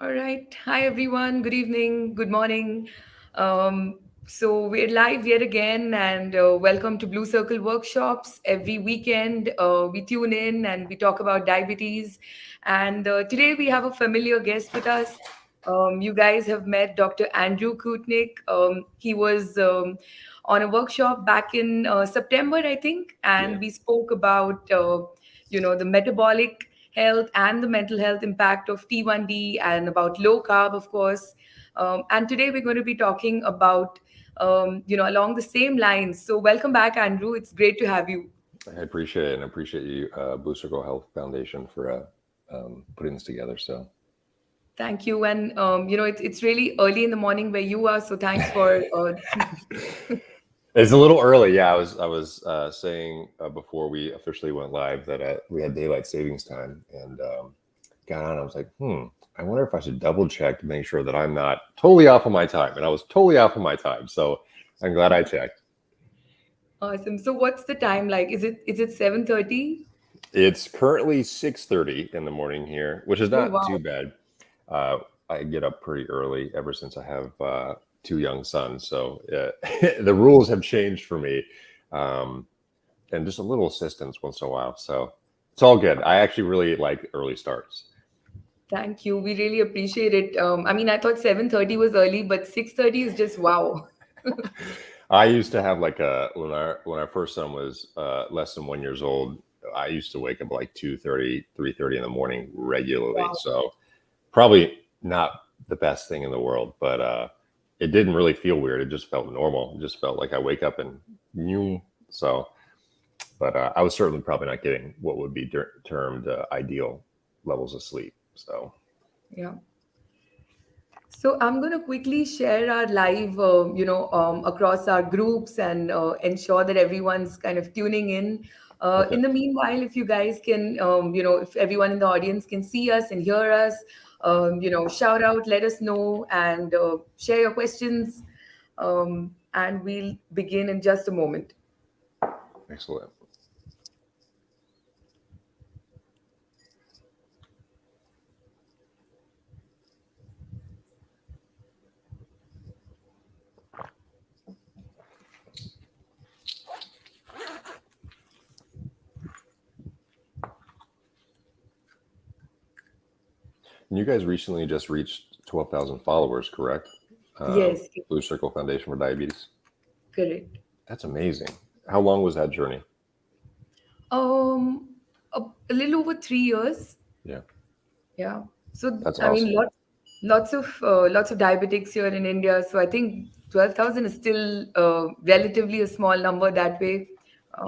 All right. Hi, everyone. Good evening. Good morning. So, we're live yet again, and welcome to Blue Circle Workshops. Every weekend, we tune in and we talk about diabetes. And today, we have a familiar guest with us. You guys have met Dr. Andrew Koutnik. He was on a workshop back in September, I think, Yeah. and we spoke about, the metabolic health and the mental health impact of T1D and about low carb, of course. And today we're going to be talking about, along the same lines. So, welcome back, Andrew. It's great to have you. I appreciate it, and I appreciate you, Blue Circle Health Foundation, for putting this together. So Thank you. And, it's really early in the morning where you are. So, thanks for. it's a little early. Yeah, I was saying before we officially went live that we had daylight savings time, and got on. I was like, I wonder if I should double check to make sure that I'm not totally off of my time. And I was totally off of my time. So I'm glad I checked. Awesome. So, what's the time like? Is it 7:30? It's currently 6:30 in the morning here, which is Oh, not too wow. bad. Uh, I get up pretty early ever since I have two young sons, so the rules have changed for me, um, and just a little assistance once in a while. So it's all good. I actually really like early starts. Thank you. We really appreciate it. I mean, I thought 7:30 was early, but 6:30 is just wow. I used to have like when our first son was less than 1 years old. I used to wake up like 2:30, 3:30 in the morning regularly. Wow. So probably not the best thing in the world, but it didn't really feel weird. It just felt normal. It just felt like I wake up and you. So, but I was certainly probably not getting what would be termed ideal levels of sleep. So, Yeah. So I'm going to quickly share our live, across our groups and ensure that everyone's kind of tuning in. okay. In the meanwhile, if you guys can, if everyone in the audience can see us and hear us, shout out, let us know, and share your questions. And we'll begin in just a moment. Excellent. And you guys recently just reached 12,000 followers, correct? Yes, Blue Circle Foundation for Diabetes. correct. That's amazing. How long was that journey? Um, a little over 3 years. Yeah, Yeah. So that's I awesome. mean, lots of diabetics here in India. So I think 12,000 is still relatively a small number that way.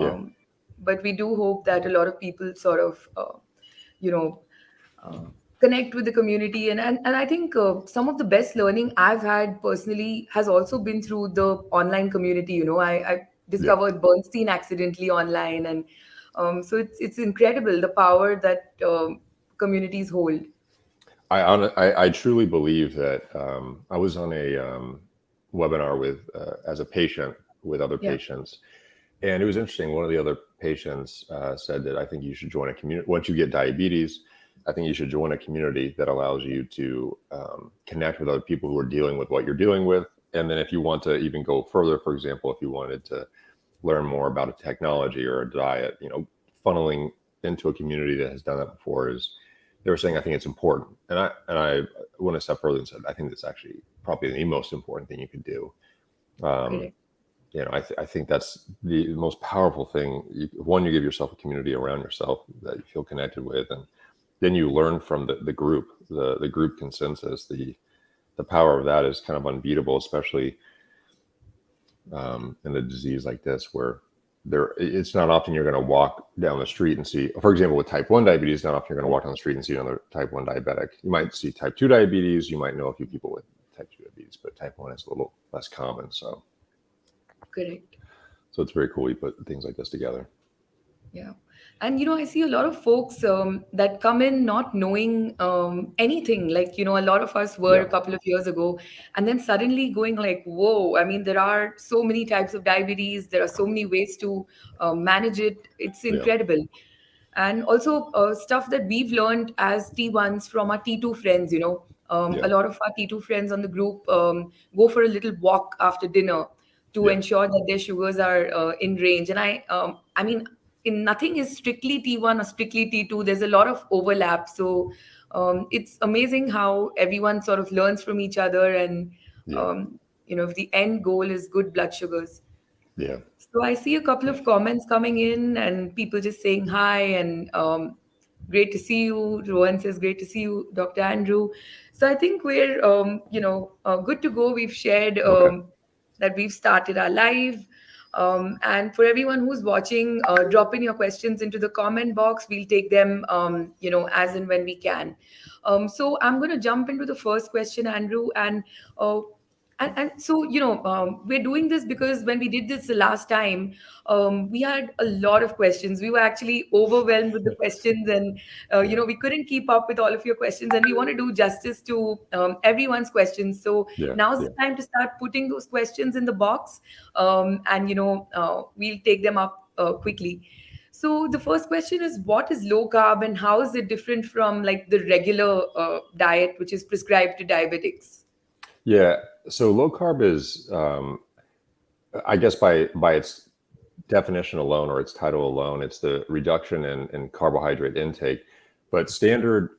Yeah. Um, but we do hope that a lot of people sort of, you know, uh, connect with the community. And I think some of the best learning I've had personally has also been through the online community. I Yeah. discovered Bernstein accidentally online, and so it's incredible the power that communities hold. I truly believe that I was on a webinar with as a patient with other Yeah. patients, and it was interesting. One of the other patients said that I think you should join a community once you get diabetes. I think you should join a community that allows you to connect with other people who are dealing with what you're dealing with. And then if you want to even go further, for example, if you wanted to learn more about a technology or a diet, funneling into a community that has done that before is they were saying I think it's important. And I went a step further and said I think that's actually probably the most important thing you could do. Um, Correct. I think that's the most powerful thing. One, you give yourself a community around yourself that you feel connected with, and then you learn from the group, the group consensus. The power of that is kind of unbeatable, especially in a disease like this, where it's not often you're going to walk down the street and see, for example, with type 1 diabetes, not often you're going to walk down the street and see another type 1 diabetic. You might see type 2 diabetes, you might know a few people with type 2 diabetes, but type 1 is a little less common. Correct. So it's very cool you put things like this together. Yeah. And, I see a lot of folks that come in not knowing anything. Like, a lot of us were Yeah. a couple of years ago, and then suddenly going like, whoa, I mean, there are so many types of diabetes. There are so many ways to manage it. It's Yeah. incredible. And also stuff that we've learned as T1s from our T2 friends. A Yeah. lot of our T2 friends on the group go for a little walk after dinner to Yeah. ensure that their sugars are in range. And I mean, in nothing is strictly T1 or strictly T2. There's a lot of overlap. So it's amazing how everyone sort of learns from each other, and Yeah. um, if the end goal is good blood sugars. Yeah. So I see a couple of comments coming in and people just saying hi and great to see you. Rohan says great to see you, Dr. Andrew. So I think we're good to go. We've shared Okay. that we've started our live. And for everyone who's watching, drop in your questions into the comment box. We'll take them, as and when we can. So I'm going to jump into the first question, Andrew, uh, and so we're doing this because when we did this the last time, we had a lot of questions. We were actually overwhelmed with the questions, and Yeah. we couldn't keep up with all of your questions, and we want to do justice to everyone's questions. So Yeah. now's Yeah. the time to start putting those questions in the box, and we'll take them up quickly. So the first question is, what is low carb and how is it different from like the regular diet which is prescribed to diabetics? Yeah. So low carb is, I guess, by its definition alone or its title alone, it's the reduction in carbohydrate intake. But standard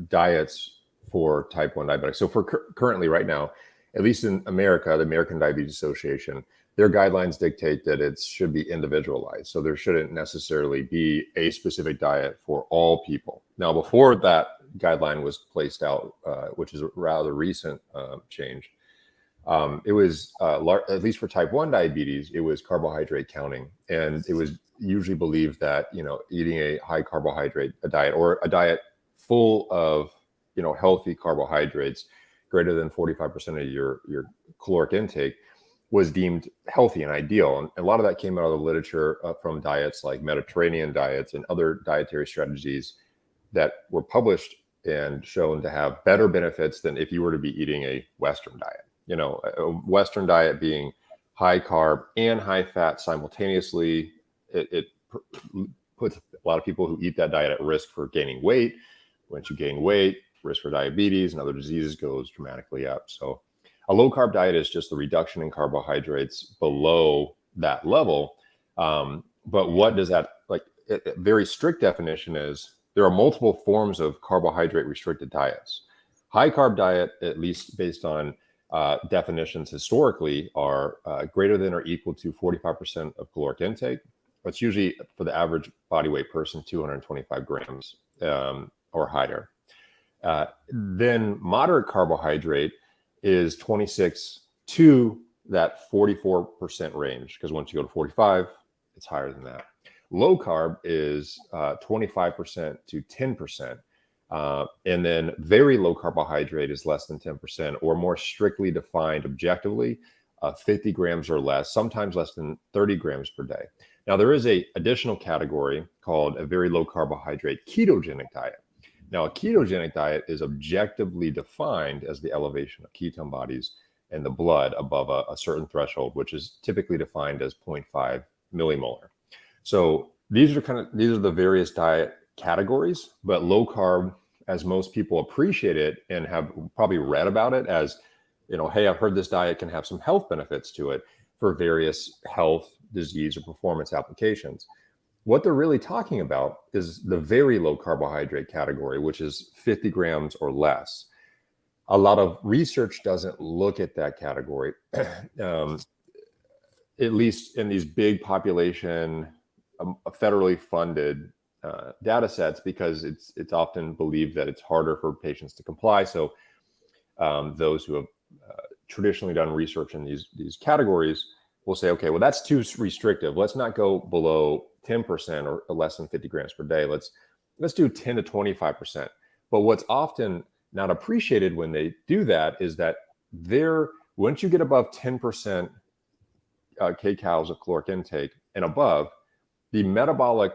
diets for type 1 diabetics. So for currently right now, at least in America, the American Diabetes Association, their guidelines dictate that it should be individualized. So there shouldn't necessarily be a specific diet for all people. Now, before that guideline was placed out, which is a rather recent change, it was at least for type 1 diabetes, it was carbohydrate counting, and it was usually believed that eating a high carbohydrate diet or a diet full of healthy carbohydrates greater than 45% of your caloric intake was deemed healthy and ideal. And a lot of that came out of the literature from diets like Mediterranean diets and other dietary strategies that were published and shown to have better benefits than if you were to be eating a Western diet. A Western diet being high carb and high fat simultaneously, it puts a lot of people who eat that diet at risk for gaining weight. Once you gain weight, risk for diabetes and other diseases goes dramatically up. So a low carb diet is just the reduction in carbohydrates below that level. But what does that, like, a very strict definition is there are multiple forms of carbohydrate restricted diets. High carb diet, at least based on definitions historically, are greater than or equal to 45% of caloric intake. That's usually, for the average body weight person, 225 grams or higher. Then moderate carbohydrate is 26 to that 44% range, because once you go to 45, it's higher than that. Low carb is 25% to 10%. And then very low carbohydrate is less than 10%, or more strictly defined objectively, 50 grams or less, sometimes less than 30 grams per day. Now, there is a additional category called a very low carbohydrate ketogenic diet. Now, a ketogenic diet is objectively defined as the elevation of ketone bodies in the blood above a certain threshold, which is typically defined as 0.5 millimolar. So these are the various diet categories, but low carb, as most people appreciate it and have probably read about it as, hey, I've heard this diet can have some health benefits to it for various health, disease, or performance applications. What they're really talking about is the very low carbohydrate category, which is 50 grams or less. A lot of research doesn't look at that category, at least in these big population, federally funded data sets, because it's often believed that it's harder for patients to comply. So those who have traditionally done research in these categories will say, okay, well, that's too restrictive. Let's not go below 10% or less than 50 grams per day. Let's do 10 to 25%. But what's often not appreciated when they do that is that once you get above 10% kcals of caloric intake and above, the metabolic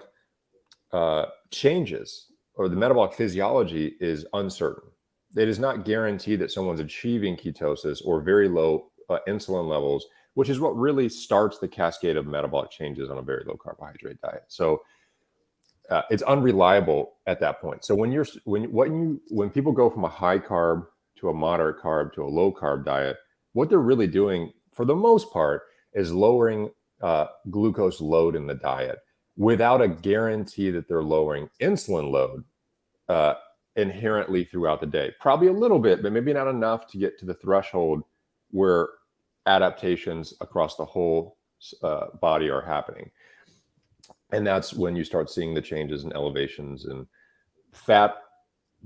changes or the metabolic physiology is uncertain. It is not guaranteed that someone's achieving ketosis or very low insulin levels, which is what really starts the cascade of metabolic changes on a very low carbohydrate diet. So it's unreliable at that point. So when people go from a high carb to a moderate carb to a low carb diet, what they're really doing for the most part is lowering glucose load in the diet without a guarantee that they're lowering insulin load uh, inherently throughout the day. Probably a little bit, but maybe not enough to get to the threshold where adaptations across the whole body are happening. And that's when you start seeing the changes in elevations and fat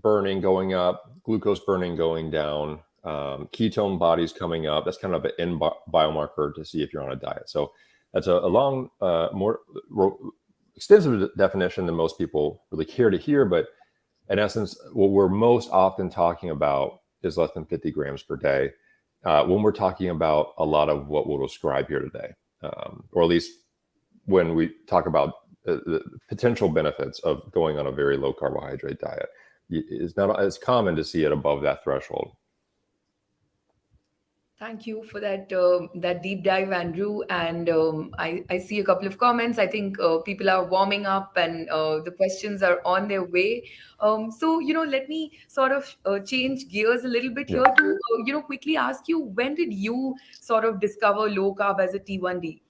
burning going up, glucose burning going down, ketone bodies coming up. That's kind of an in biomarker to see if you're on a diet. So that's a long, more extensive definition than most people really care to hear. But in essence, what we're most often talking about is less than 50 grams per day when we're talking about a lot of what we'll describe here today, or at least when we talk about the potential benefits of going on a very low carbohydrate diet. It's not as common to see it above that threshold. Thank you for that deep dive, Andrew. And I see a couple of comments. I think people are warming up, and the questions are on their way. So let me sort of change gears a little bit Yeah. here to quickly ask you, when did you sort of discover low carb as a T1D?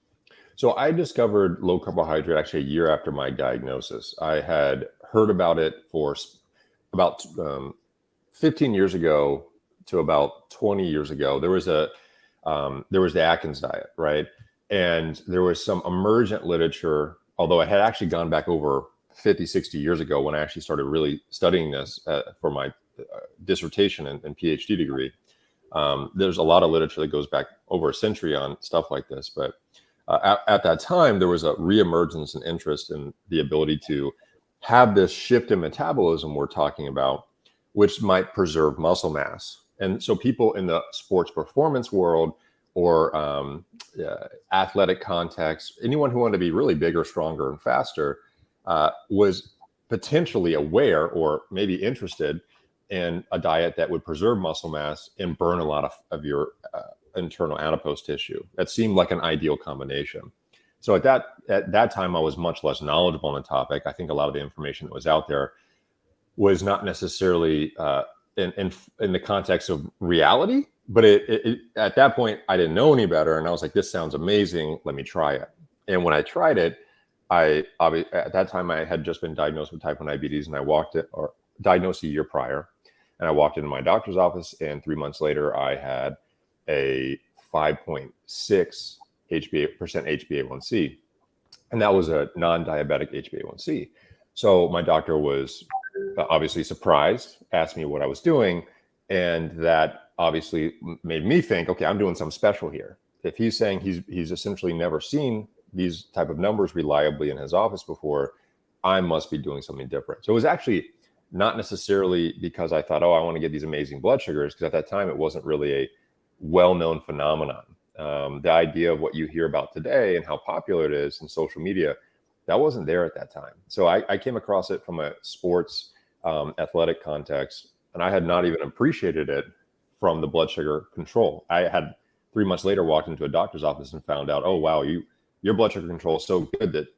So I discovered low carbohydrate actually a year after my diagnosis. I had heard about it for about 15 years ago to about 20 years ago. There was the Atkins diet, right? And there was some emergent literature, although I had actually gone back over 50, 60 years ago when I actually started really studying this for my dissertation and PhD degree. There's a lot of literature that goes back over a century on stuff like this, but at that time, there was a reemergence and interest in the ability to have this shift in metabolism we're talking about, which might preserve muscle mass. And so people in the sports performance world or athletic context, anyone who wanted to be really bigger, stronger, and faster was potentially aware or maybe interested in a diet that would preserve muscle mass and burn a lot of your internal adipose tissue. That seemed like an ideal combination. So at that time, I was much less knowledgeable on the topic. I think a lot of the information that was out there was not necessarily in the context of reality, but it at that point, I didn't know any better, and I was like, "This sounds amazing. Let me try it." And when I tried it, at that time I had just been diagnosed with type 1 diabetes, and I walked it, or diagnosed a year prior, and I walked into my doctor's office, and 3 months later, I had a 5.6 HbA1c, and that was a non-diabetic HbA1c. So my doctor was obviously surprised, asked me what I was doing, and that obviously made me think, okay, I'm doing something special here. If he's saying he's essentially never seen these type of numbers reliably in his office before, I must be doing something different. So it was actually not necessarily because I thought, oh, I want to get these amazing blood sugars, because at that time it wasn't really a well-known phenomenon. The idea of what you hear about today and how popular it is in social media, that wasn't there at that time. So I came across it from a sports athletic context, and I had not even appreciated it from the blood sugar control. I had 3 months later walked into a doctor's office and found out, oh, wow, your blood sugar control is so good that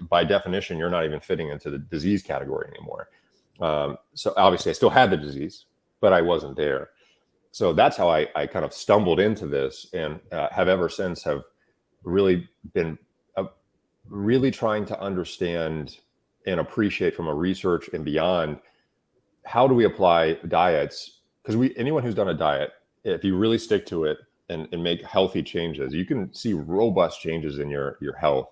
by definition, you're not even fitting into the disease category anymore. So obviously I still had the disease, but I wasn't there. So that's how I kind of stumbled into this, and have ever since have really been really trying to understand and appreciate from a research and beyond, how do we apply diets? Because anyone who's done a diet, if you really stick to it and make healthy changes, you can see robust changes in your health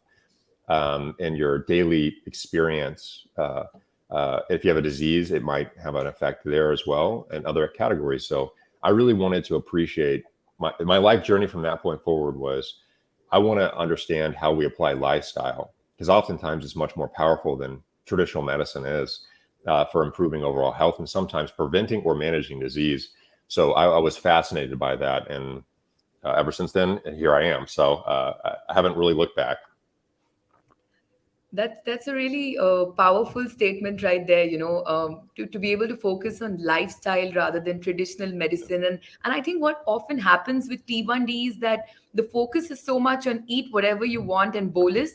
and your daily experience. If you have a disease, it might have an effect there as well, and other categories. So I really wanted to appreciate my life journey from that point forward was, I want to understand how we apply lifestyle, because oftentimes it's much more powerful than traditional medicine is for improving overall health and sometimes preventing or managing disease. So I was fascinated by that. And ever since then, here I am. So I haven't really looked back. That's a really powerful statement right there, to be able to focus on lifestyle rather than traditional medicine. And I think what often happens with T1D is that the focus is so much on eat whatever you want and bolus,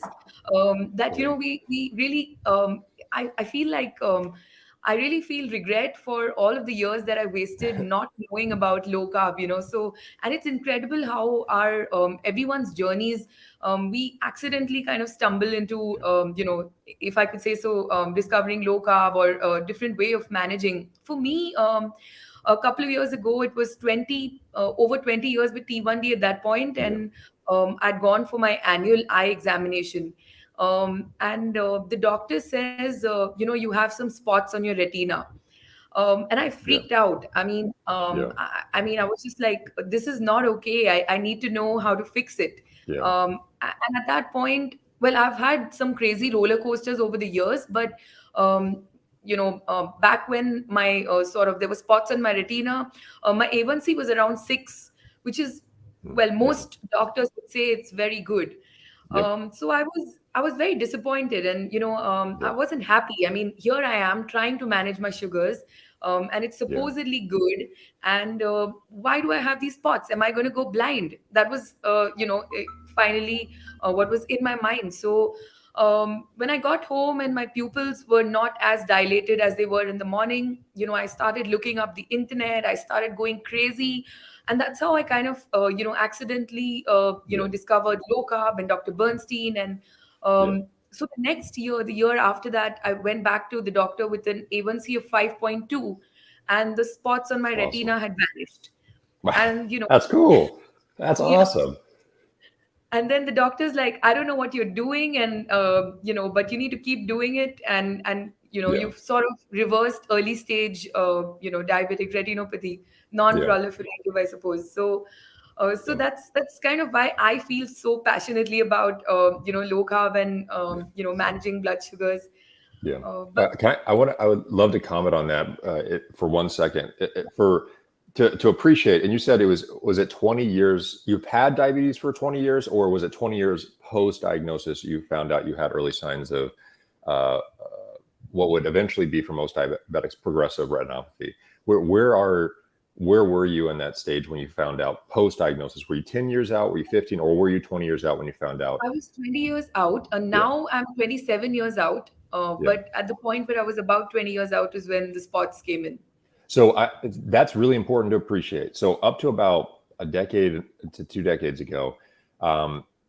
that, we really, I feel like I really feel regret for all of the years that I wasted not knowing about low carb, So, and it's incredible how our everyone's journeys, we accidentally kind of stumble into, if I could say so, discovering low carb or a different way of managing. For me, a couple of years ago, it was over 20 years with T1D at that point, Yeah. and I'd gone for my annual eye examination. And the doctor says, you have some spots on your retina. And I Yeah. freaked out. Yeah. I mean, I was just like, this is not okay. I need to know how to fix it. Yeah. And at that point, well, I've had some crazy roller coasters over the years, but back when my there were spots on my retina, my A1C was around 6, which is, well, Yeah. most doctors would say it's very good. Yep. So I was very disappointed, and I Yeah. wasn't happy. I mean, here I am trying to manage my sugars, and it's Yeah. supposedly good. And why do I have these spots? Am I going to go blind? That was, finally what was in my mind. So when I got home and my pupils were not as dilated as they were in the morning, I started looking up the internet. I started going crazy, and that's how I kind of accidentally Yeah. discovered low carb and Dr. Bernstein. And Yeah. so the next year, the year after that, I went back to the doctor with an A1C of 5.2, and the spots on my Awesome. retina had vanished. And That's cool. That's yeah, awesome. and then the doctor's like, I don't know what you're doing, and but you need to keep doing it. And Yeah. you've sort of reversed early stage diabetic retinopathy, Yeah. non-proliferative, I suppose. So so Yeah. that's kind of why I feel so passionately about low carb and managing blood sugars. Yeah. But I would love to comment on that for 1 second. To appreciate, and you said was it 20 years you've had diabetes for 20 years, or was it 20 years post diagnosis you found out you had early signs of uh, what would eventually be for most diabetics progressive retinopathy? Where were you in that stage when you found out post diagnosis? Were you 10 years out? Were you 15, or were you 20 years out when you found out? I was 20 years out, and Yeah. now I'm 27 years out. Yeah. But at the point where I was about 20 years out is when the spots came in. So that's really important to appreciate. So up to about a decade to 2 decades ago,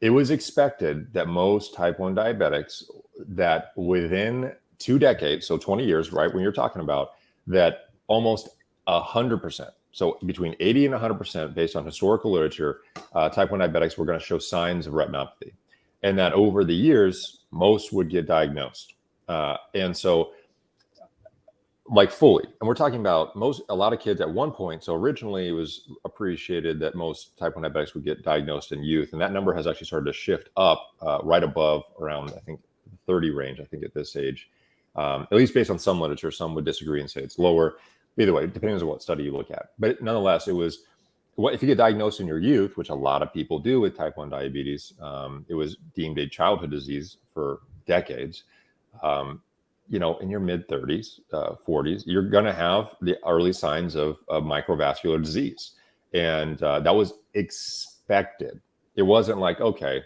it was expected that most type 1 diabetics, that within 2 decades, so 20 years, right, when you're talking about, that almost 100%, so between 80 and 100% based on historical literature, type 1 diabetics were going to show signs of retinopathy. And that over the years, most would get diagnosed. And so like fully, and we're talking about a lot of kids at one point. So originally it was appreciated that most type 1 diabetics would get diagnosed in youth, and that number has actually started to shift up right above around, I think, 30 range, I think, at this age, at least based on some literature. Some would disagree and say it's lower. Either way, depending on what study you look at. But nonetheless, it was, if you get diagnosed in your youth, which a lot of people do with type 1 diabetes, it was deemed a childhood disease for decades. In your mid 30s, 40s, you're going to have the early signs of microvascular disease. And that was expected. It wasn't like, okay,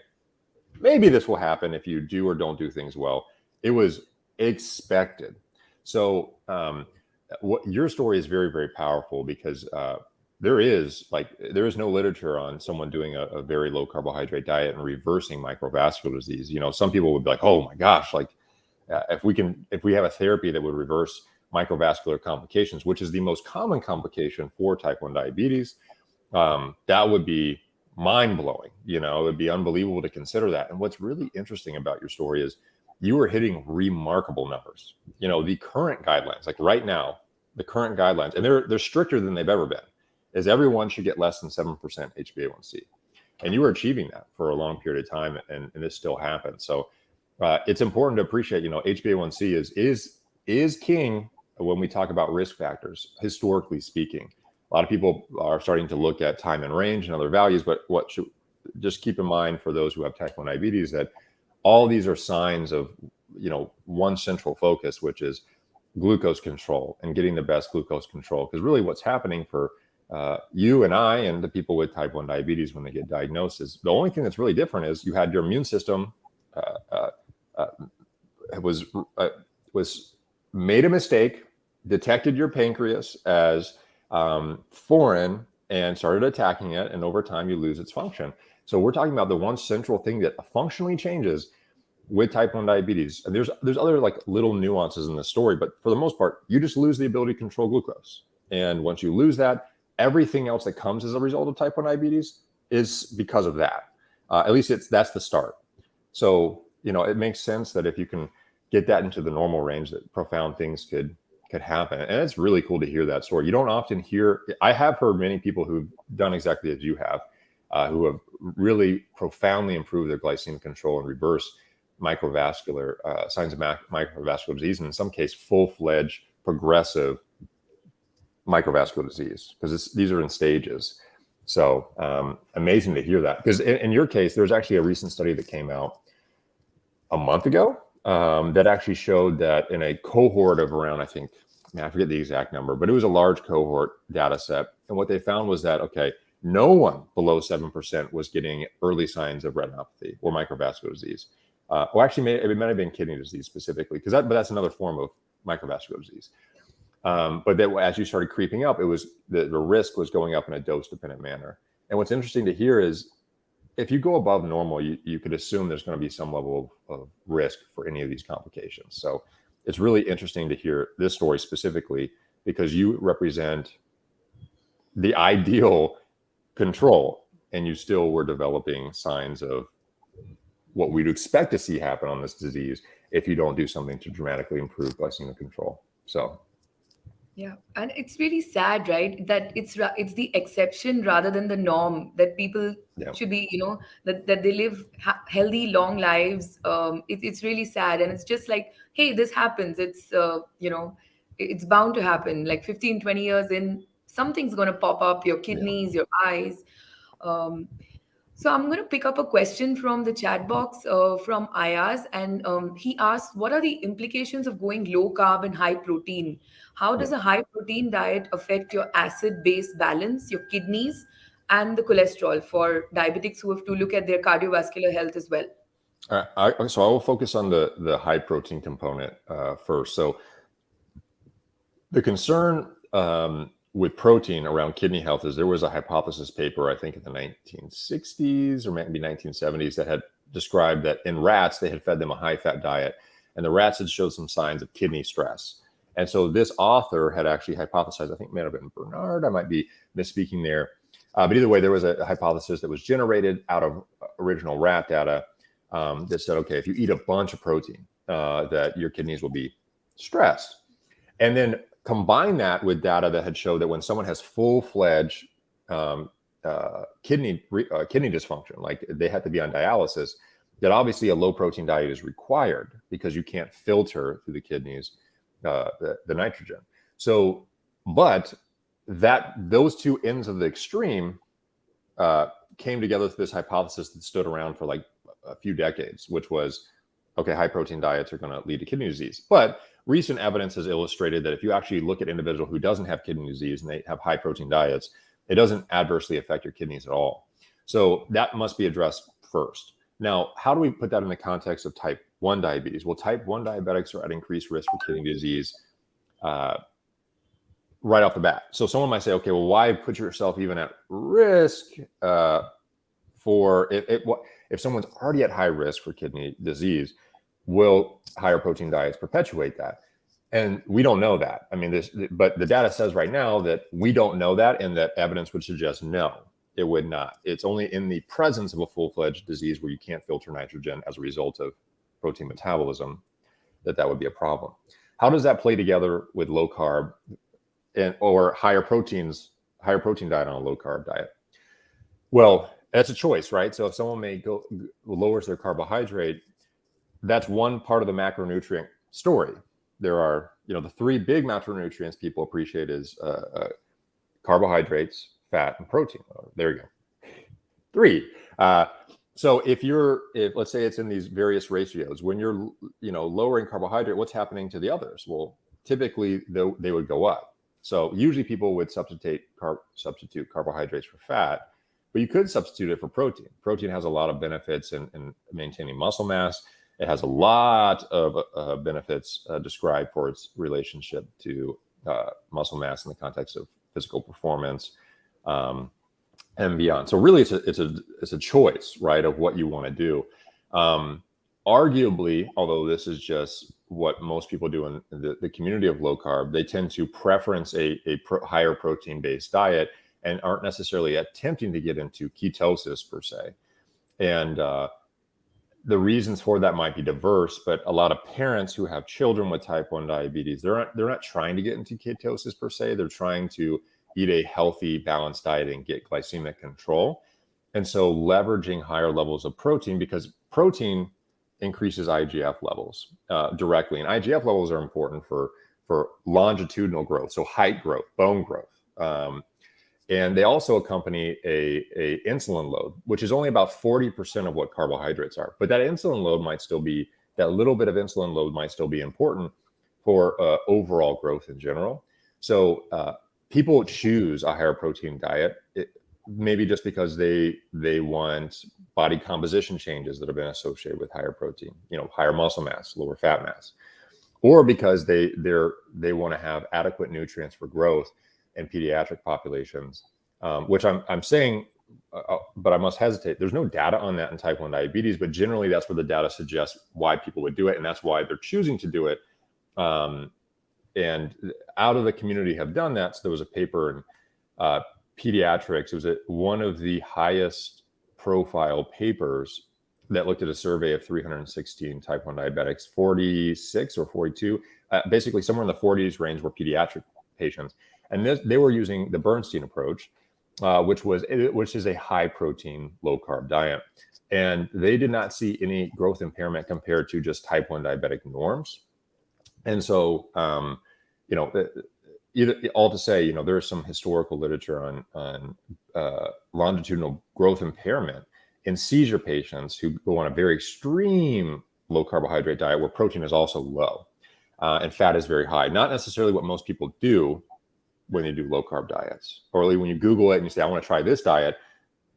maybe this will happen if you do or don't do things well. It was expected. So what your story is very, very powerful, because there is no literature on someone doing a very low carbohydrate diet and reversing microvascular disease. Some people would be like, oh my gosh, like, if we have a therapy that would reverse microvascular complications, which is the most common complication for type 1 diabetes, that would be mind blowing. It would be unbelievable to consider that. And what's really interesting about your story is you are hitting remarkable numbers. The current guidelines, like right now, the current guidelines, and they're stricter than they've ever been, is everyone should get less than 7% HbA1c. And you were achieving that for a long period of time, and this still happens. So it's important to appreciate, HbA1c is king when we talk about risk factors, historically speaking. A lot of people are starting to look at time and range and other values, but what should just keep in mind for those who have type 1 diabetes, that all these are signs of, one central focus, which is glucose control and getting the best glucose control. Because really what's happening for you and I and the people with type 1 diabetes when they get diagnosed is the only thing that's really different is you had your immune system was made a mistake detected your pancreas as foreign and started attacking it, and over time you lose its function. So we're talking about the one central thing that functionally changes with type 1 diabetes. And there's other like little nuances in the story, but for the most part, you just lose the ability to control glucose. And once you lose that, everything else that comes as a result of type 1 diabetes is because of that. At least that's the start. So, it makes sense that if you can get that into the normal range, that profound things could happen. And it's really cool to hear that story. You don't often hear, I have heard many people who've done exactly as you have, who have really profoundly improved their glycemic control and reverse microvascular signs of microvascular disease, and in some case, full-fledged progressive microvascular disease, because these are in stages. So amazing to hear that. Because in your case, there's actually a recent study that came out a month ago that actually showed that in a cohort of around, I forget the exact number, but it was a large cohort data set. And what they found was that, okay, no one below 7% was getting early signs of retinopathy or microvascular disease. Actually, it might have been kidney disease specifically, but that's another form of microvascular disease. But that as you started creeping up, it was the risk was going up in a dose-dependent manner. And what's interesting to hear is if you go above normal, you could assume there's going to be some level of risk for any of these complications. So it's really interesting to hear this story specifically because you represent the ideal control, and you still were developing signs of what we'd expect to see happen on this disease if you don't do something to dramatically improve glycemic control. So. Yeah, and it's really sad, right? That it's the exception rather than the norm that people should be, that they live healthy, long lives. It's really sad, and it's just like, hey, this happens. It's it's bound to happen. Like 15, 20 years in, something's gonna pop up. Your kidneys, your eyes. So I'm going to pick up a question from the chat box from Ayaz, and he asked, "What are the implications of going low carb and high protein? How does a high protein diet affect your acid-base balance, your kidneys, and the cholesterol for diabetics who have to look at their cardiovascular health as well?" So I will focus on the high protein component first. So the concern with protein around kidney health is there was a hypothesis paper, I think in the 1960s or maybe 1970s, that had described that in rats, they had fed them a high-fat diet, and the rats had showed some signs of kidney stress. And so this author had actually hypothesized, I think it might have been Bernard, I might be misspeaking there, but either way, there was a hypothesis that was generated out of original rat data that said, okay, if you eat a bunch of protein, that your kidneys will be stressed. And then combine that with data that had showed that when someone has full-fledged kidney dysfunction, like they had to be on dialysis, that obviously a low-protein diet is required because you can't filter through the kidneys the nitrogen. So, but those two ends of the extreme came together with this hypothesis that stood around for like a few decades, which was, okay, high-protein diets are going to lead to kidney disease. But recent evidence has illustrated that if you actually look at an individual who doesn't have kidney disease and they have high protein diets, it doesn't adversely affect your kidneys at all. So that must be addressed first. Now, how do we put that in the context of type 1 diabetes? Well, type 1 diabetics are at increased risk for kidney disease right off the bat. So someone might say, okay, well, why put yourself even at risk for if someone's already at high risk for kidney disease? Will higher protein diets perpetuate that? And we don't know that. I mean, but the data says right now that we don't know that, and that evidence would suggest no, it would not. It's only in the presence of a full-fledged disease where you can't filter nitrogen as a result of protein metabolism that would be a problem. How does that play together with low carb or higher protein diet on a low carb diet? Well, that's a choice, right? So if someone lowers their carbohydrate, that's one part of the macronutrient story. There are, the three big macronutrients people appreciate is carbohydrates, fat, and protein. Oh, there you go. Three. So if let's say it's in these various ratios, when you're, lowering carbohydrate, what's happening to the others? Well, typically they would go up. So usually people would substitute carbohydrates for fat, but you could substitute it for protein. Protein has a lot of benefits in maintaining muscle mass. It has a lot of benefits described for its relationship to muscle mass in the context of physical performance, and beyond. So really, it's a choice, right, of what you want to do. Arguably, although this is just what most people do in the community of low carb, they tend to preference a higher protein based diet and aren't necessarily attempting to get into ketosis per se. And the reasons for that might be diverse, but a lot of parents who have children with type 1 diabetes, they're not trying to get into ketosis per se. They're trying to eat a healthy, balanced diet and get glycemic control. And so leveraging higher levels of protein, because protein increases IGF levels directly. And IGF levels are important for longitudinal growth, so height growth, bone growth. And they also accompany a insulin load, which is only about 40% of what carbohydrates are. But that insulin load might still be, that little bit of insulin load might still be important for overall growth in general. So people choose a higher protein diet, maybe just because they want body composition changes that have been associated with higher protein, higher muscle mass, lower fat mass, or because they want to have adequate nutrients for growth in pediatric populations, which I'm saying, but I must hesitate. There's no data on that in type 1 diabetes, but generally that's where the data suggests why people would do it, and that's why they're choosing to do it. And out of the community have done that. So there was a paper in pediatrics. It was one of the highest profile papers that looked at a survey of 316 type 1 diabetics, 46 or 42, basically somewhere in the 40s range were pediatric patients. And they were using the Bernstein approach, which is a high protein, low carb diet. And they did not see any growth impairment compared to just type 1 diabetic norms. And so, all to say, there is some historical literature on longitudinal growth impairment in seizure patients who go on a very extreme low carbohydrate diet where protein is also low and fat is very high. Not necessarily what most people do when they do low carb diets, or when you Google it and you say, I want to try this diet,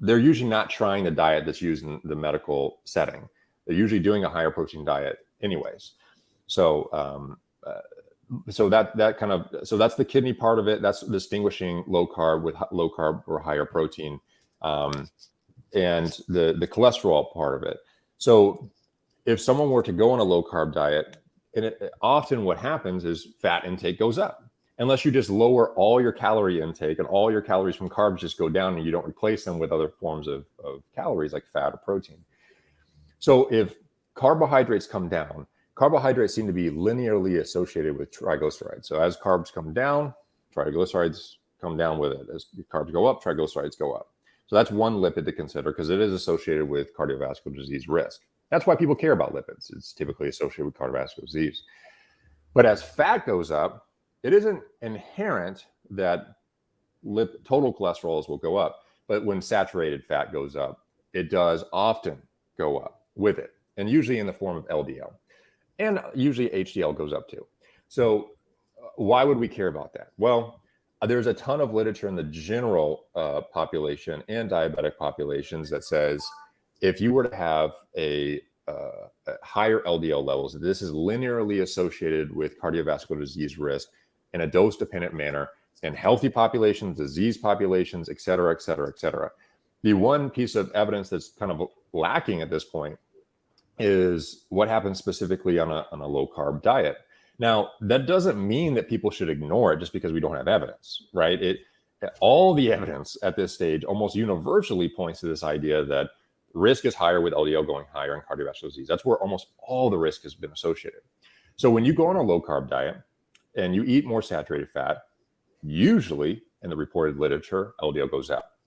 they're usually not trying the diet that's used in the medical setting. They're usually doing a higher protein diet anyways. So, so that's the kidney part of it. That's distinguishing low carb with low carb or higher protein, and the cholesterol part of it. So if someone were to go on a low carb diet, often what happens is fat intake goes up. Unless you just lower all your calorie intake and all your calories from carbs just go down and you don't replace them with other forms of calories like fat or protein. So if carbohydrates come down, carbohydrates seem to be linearly associated with triglycerides. So as carbs come down, triglycerides come down with it. As carbs go up, triglycerides go up. So that's one lipid to consider because it is associated with cardiovascular disease risk. That's why people care about lipids. It's typically associated with cardiovascular disease. But as fat goes up, it isn't inherent that total cholesterols will go up, but when saturated fat goes up, it does often go up with it, and usually in the form of LDL. And usually HDL goes up too. So why would we care about that? Well, there's a ton of literature in the general population and diabetic populations that says if you were to have a higher LDL levels, this is linearly associated with cardiovascular disease risk in a dose-dependent manner in healthy populations, disease populations, et cetera, et cetera, et cetera. The one piece of evidence that's kind of lacking at this point is what happens specifically on a low-carb diet. Now, that doesn't mean that people should ignore it just because we don't have evidence, right? All the evidence at this stage almost universally points to this idea that risk is higher with LDL going higher in cardiovascular disease. That's where almost all the risk has been associated. So when you go on a low-carb diet and you eat more saturated fat, usually in the reported literature, LDL goes up.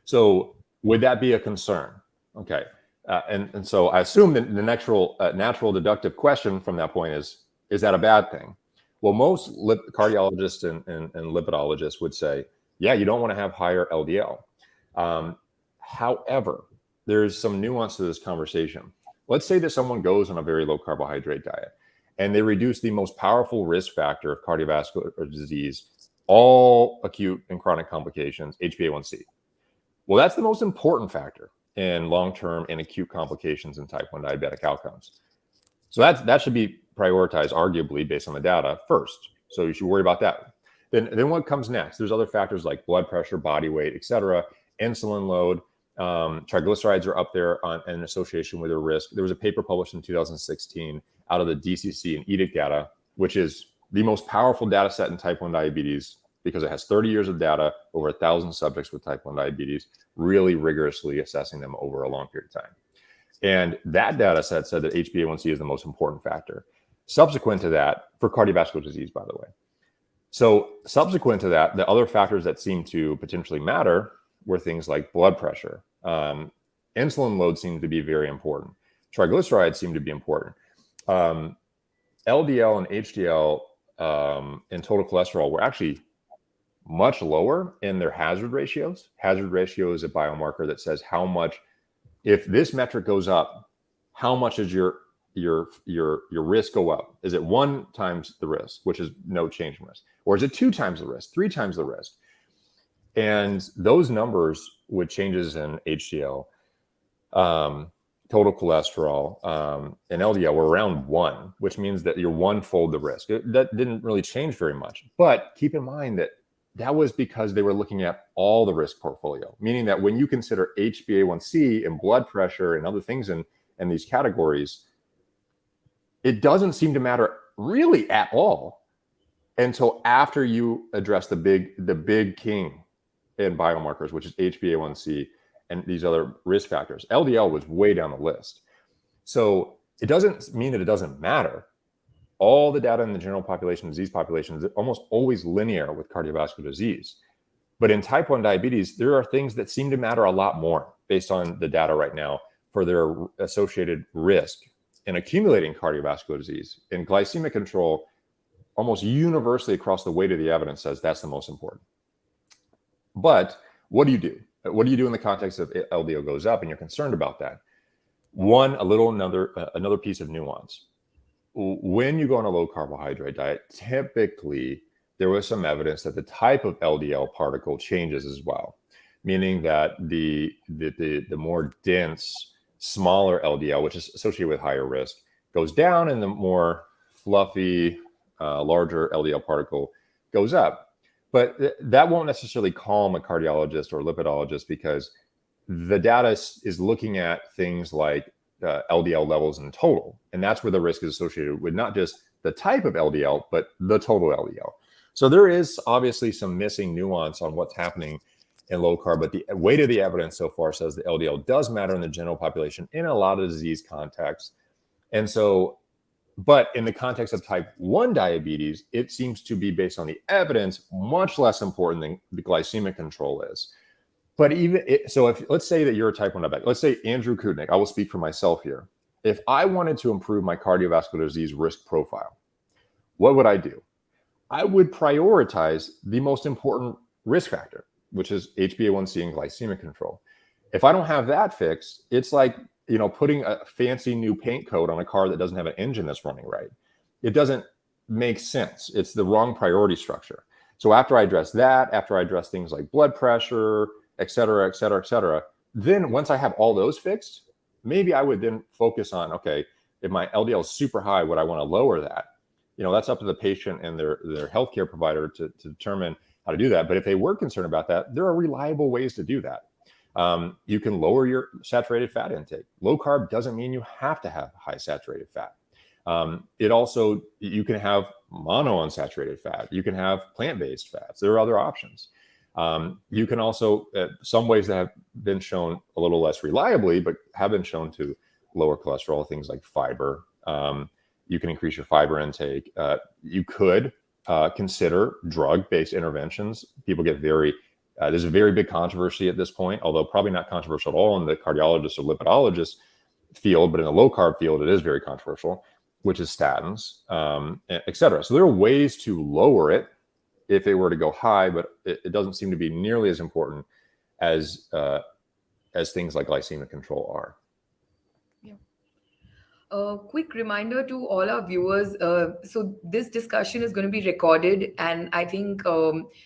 So would that be a concern? Okay. And so I assume that the natural deductive question from that point is that a bad thing? Well, most cardiologists and lipidologists would say, yeah, you don't want to have higher LDL. However, there's some nuance to this conversation. Let's say that someone goes on a very low carbohydrate diet and they reduce the most powerful risk factor of cardiovascular disease, all acute and chronic complications, HbA1c. Well, that's the most important factor in long-term and acute complications in type 1 diabetic outcomes. So that should be prioritized, arguably, based on the data first. So you should worry about that. Then what comes next? There's other factors like blood pressure, body weight, etc., insulin load. Triglycerides are up there in association with a risk. There was a paper published in 2016 out of the DCC and EDIC data, which is the most powerful data set in type 1 diabetes because it has 30 years of data, over 1,000 subjects with type 1 diabetes, really rigorously assessing them over a long period of time. And that data set said that HbA1c is the most important factor. Subsequent to that, for cardiovascular disease, by the way. So subsequent to that, the other factors that seem to potentially matter were things like blood pressure. Insulin load seemed to be very important. Triglycerides seem to be important. LDL and HDL and total cholesterol were actually much lower in their hazard ratios. Hazard ratio is a biomarker that says how much, if this metric goes up, how much is your risk go up? Is it 1 times the risk, which is no change in risk? Or is it 2 times the risk, 3 times the risk? And those numbers with changes in HDL, total cholesterol, and LDL were around 1, which means that you're 1-fold the risk. That didn't really change very much. But keep in mind that was because they were looking at all the risk portfolio, meaning that when you consider HbA1c and blood pressure and other things in these categories, it doesn't seem to matter really at all until after you address the big king in biomarkers, which is HbA1c and these other risk factors. LDL was way down the list. So it doesn't mean that it doesn't matter. All the data in the general population, disease population, is almost always linear with cardiovascular disease. But in type 1 diabetes, there are things that seem to matter a lot more based on the data right now for their associated risk in accumulating cardiovascular disease. And glycemic control, almost universally across the weight of the evidence, says that's the most important. But what do you do? What do you do in the context of LDL goes up and you're concerned about that? Another piece of nuance. When you go on a low carbohydrate diet, typically there was some evidence that the type of LDL particle changes as well, meaning that the more dense, smaller LDL, which is associated with higher risk, goes down, and the more fluffy, larger LDL particle goes up. But that won't necessarily calm a cardiologist or lipidologist because the data is looking at things like LDL levels in total. And that's where the risk is associated with not just the type of LDL, but the total LDL. So there is obviously some missing nuance on what's happening in low carb, but the weight of the evidence so far says the LDL does matter in the general population in a lot of disease contexts. And so, but in the context of type 1 diabetes, it seems to be, based on the evidence, much less important than the glycemic control is. But so if, let's say that you're a type 1 diabetic, let's say Andrew Koutnik, I will speak for myself here. If I wanted to improve my cardiovascular disease risk profile, what would I do? I would prioritize the most important risk factor, which is HbA1c and glycemic control. If I don't have that fixed, it's like, putting a fancy new paint coat on a car that doesn't have an engine that's running right. It doesn't make sense. It's the wrong priority structure. So after I address that, after I address things like blood pressure, et cetera, et cetera, et cetera, then once I have all those fixed, maybe I would then focus on, okay, if my LDL is super high, would I want to lower that? That's up to the patient and their healthcare provider to determine how to do that. But if they were concerned about that, there are reliable ways to do that. You can lower your saturated fat intake. Low carb doesn't mean you have to have high saturated fat. You can have monounsaturated fat. You can have plant-based fats. There are other options. You can also, some ways that have been shown a little less reliably, but have been shown to lower cholesterol, things like fiber. You can increase your fiber intake. You could consider drug-based interventions. People get there's a very big controversy at this point, although probably not controversial at all in the cardiologist or lipidologist field, but in the low carb field, it is very controversial, which is statins, et cetera. So there are ways to lower it if it were to go high, but it doesn't seem to be nearly as important as things like glycemic control are. A quick reminder to all our viewers. So this discussion is going to be recorded, and I think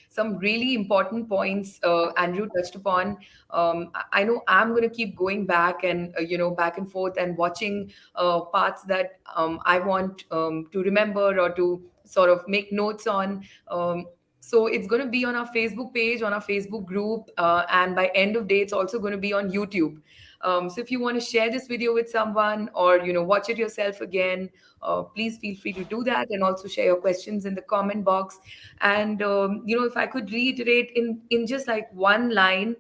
some really important points Andrew touched upon. I know I'm going to keep going back and back and forth and watching parts that I want to remember or to sort of make notes on. So it's going to be on our Facebook page, on our Facebook group, and by end of day, it's also going to be on YouTube. So if you want to share this video with someone, or watch it yourself again, please feel free to do that, and also share your questions in the comment box. And if I could reiterate in just like one line,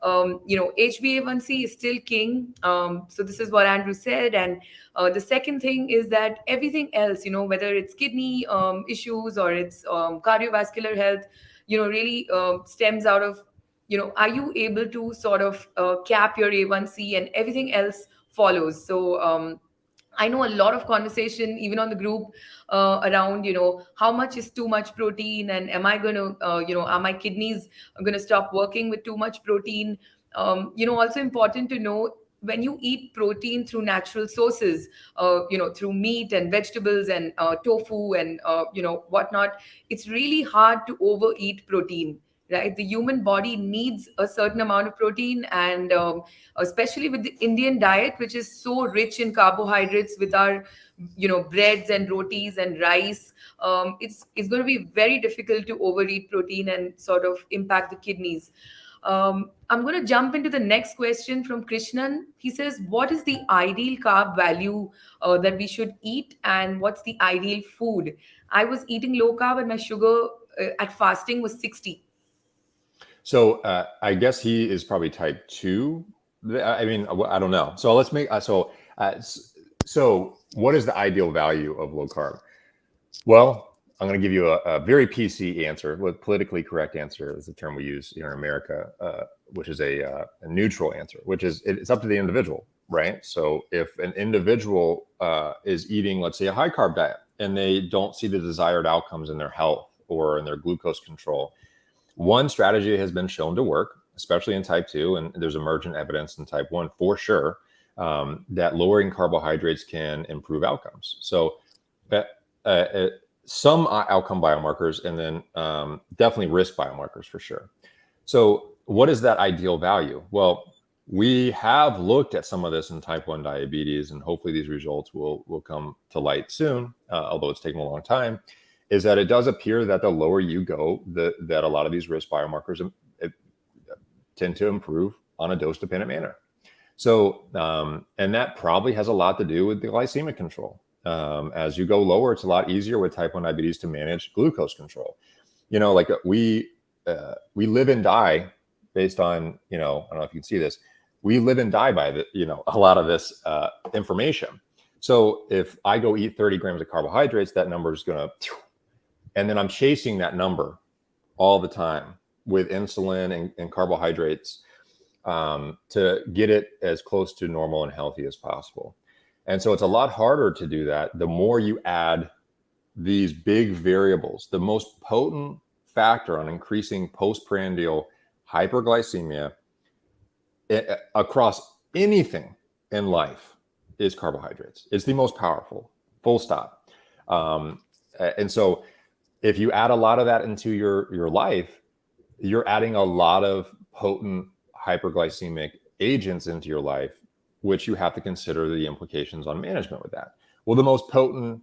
HbA1c is still king. So this is what Andrew said. And the second thing is that everything else, whether it's kidney issues or it's cardiovascular health, really stems out of, are you able to sort of cap your A1C, and everything else follows. So I know a lot of conversation, even on the group, around, how much is too much protein, and am I going to, are my kidneys going to stop working with too much protein? Also important to know, when you eat protein through natural sources, through meat and vegetables and tofu and, whatnot, it's really hard to overeat protein. Right, the human body needs a certain amount of protein, and especially with the Indian diet, which is so rich in carbohydrates, with our, breads and rotis and rice. It's going to be very difficult to overeat protein and sort of impact the kidneys. I'm going to jump into the next question from Krishnan. He says, what is the ideal carb value that we should eat, and what's the ideal food? I was eating low carb, and my sugar at fasting was 60. So I guess he is probably type 2. I mean, I don't know. So let's make so what is the ideal value of low carb? Well, I'm going to give you a very PC answer. With politically correct answer is the term we use here in America, which is a neutral answer, which is it's up to the individual, right? So if an individual is eating, let's say, a high carb diet, and they don't see the desired outcomes in their health or in their glucose control, one strategy has been shown to work, especially in type 2, and there's emergent evidence in type 1 for sure, that lowering carbohydrates can improve outcomes. So some outcome biomarkers, and then definitely risk biomarkers for sure. So what is that ideal value? Well, we have looked at some of this in type 1 diabetes, and hopefully these results will come to light soon, although it's taken a long time. Is that it does appear that the lower you go, that a lot of these risk biomarkers tend to improve on a dose-dependent manner. So, and that probably has a lot to do with the glycemic control. As you go lower, it's a lot easier with type 1 diabetes to manage glucose control. Like we live and die based on, I don't know if you can see this, we live and die by a lot of this information. So if I go eat 30 grams of carbohydrates, that number is going to, and then I'm chasing that number all the time with insulin and carbohydrates to get it as close to normal and healthy as possible. And so it's a lot harder to do that the more you add these big variables. The most potent factor on increasing postprandial hyperglycemia across anything in life is carbohydrates. It's the most powerful, full stop. And so if you add a lot of that into your life, you're adding a lot of potent hyperglycemic agents into your life, which you have to consider the implications on management with that. Well, the most potent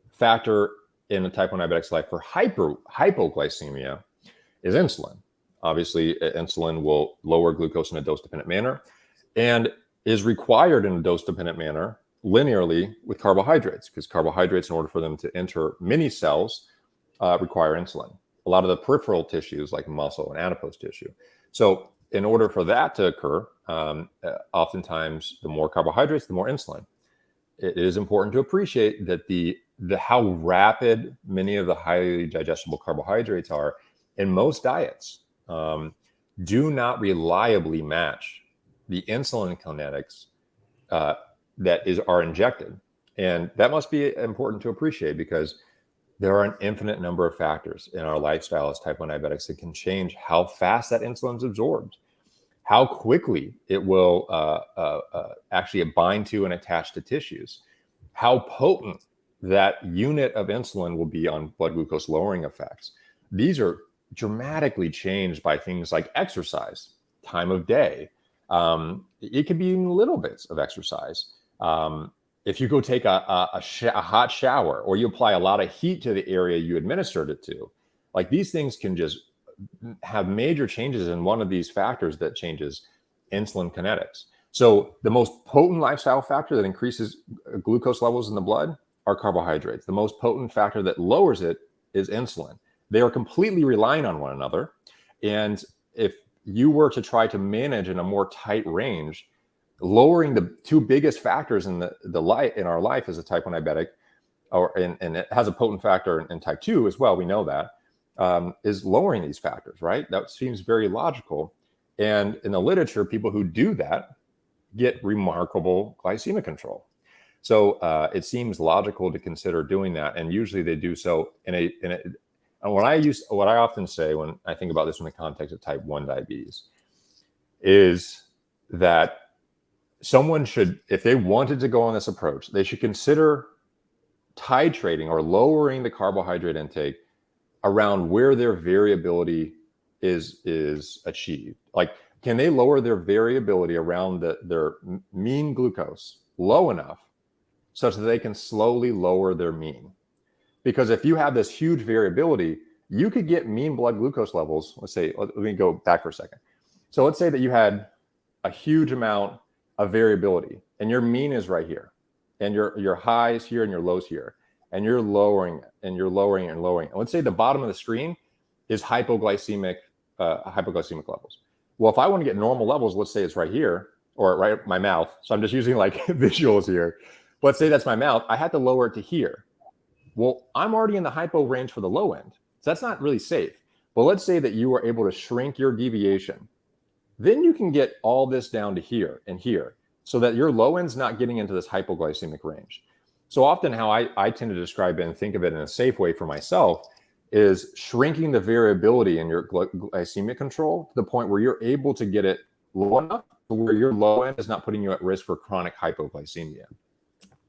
factor in a type 1 diabetic's life for hypoglycemia is insulin. Obviously, insulin will lower glucose in a dose-dependent manner and is required in a dose-dependent manner linearly with carbohydrates, because carbohydrates, in order for them to enter many cells, require insulin. A lot of the peripheral tissues like muscle and adipose tissue. So in order for that to occur, oftentimes the more carbohydrates, the more insulin. It is important to appreciate that the how rapid many of the highly digestible carbohydrates are in most diets do not reliably match the insulin kinetics that are injected. And that must be important to appreciate, because there are an infinite number of factors in our lifestyle as type 1 diabetics that can change how fast that insulin is absorbed, how quickly it will actually bind to and attach to tissues, how potent that unit of insulin will be on blood glucose lowering effects. These are dramatically changed by things like exercise, time of day. It could be in little bits of exercise. If you go take a hot shower, or you apply a lot of heat to the area you administered it to, Like these things can just have major changes in one of these factors that changes insulin kinetics. So the most potent lifestyle factor that increases glucose levels in the blood are carbohydrates. The most potent factor that lowers it is insulin. They are completely reliant on one another. And if you were to try to manage in a more tight range, lowering the two biggest factors in the life in our life as a type 1 diabetic, and it has a potent factor in type 2 as well, we know that, is lowering these factors, right? That seems very logical. And in the literature, people who do that get remarkable glycemic control. So it seems logical to consider doing that. And usually they do so and what I often say when I think about this in the context of type 1 diabetes is that someone should, if they wanted to go on this approach, they should consider titrating or lowering the carbohydrate intake around where their variability is achieved. Like, can they lower their variability around their mean glucose low enough such that they can slowly lower their mean? Because if you have this huge variability, you could get mean blood glucose levels. Let me go back for a second. So let's say that you had a huge amount of variability and your mean is right here and your highs here and your lows here, and you're lowering and you're lowering and lowering. And let's say the bottom of the screen is hypoglycemic levels. Well, if I want to get normal levels, let's say it's right here or right at my mouth. So I'm just using like visuals here. Let's say that's my mouth. I had to lower it to here. Well, I'm already in the hypo range for the low end. So that's not really safe. But let's say that you were able to shrink your deviation. Then you can get all this down to here and here so that your low end's not getting into this hypoglycemic range. So often how I tend to describe it and think of it in a safe way for myself is shrinking the variability in your glycemic control to the point where you're able to get it low enough to where your low end is not putting you at risk for chronic hypoglycemia.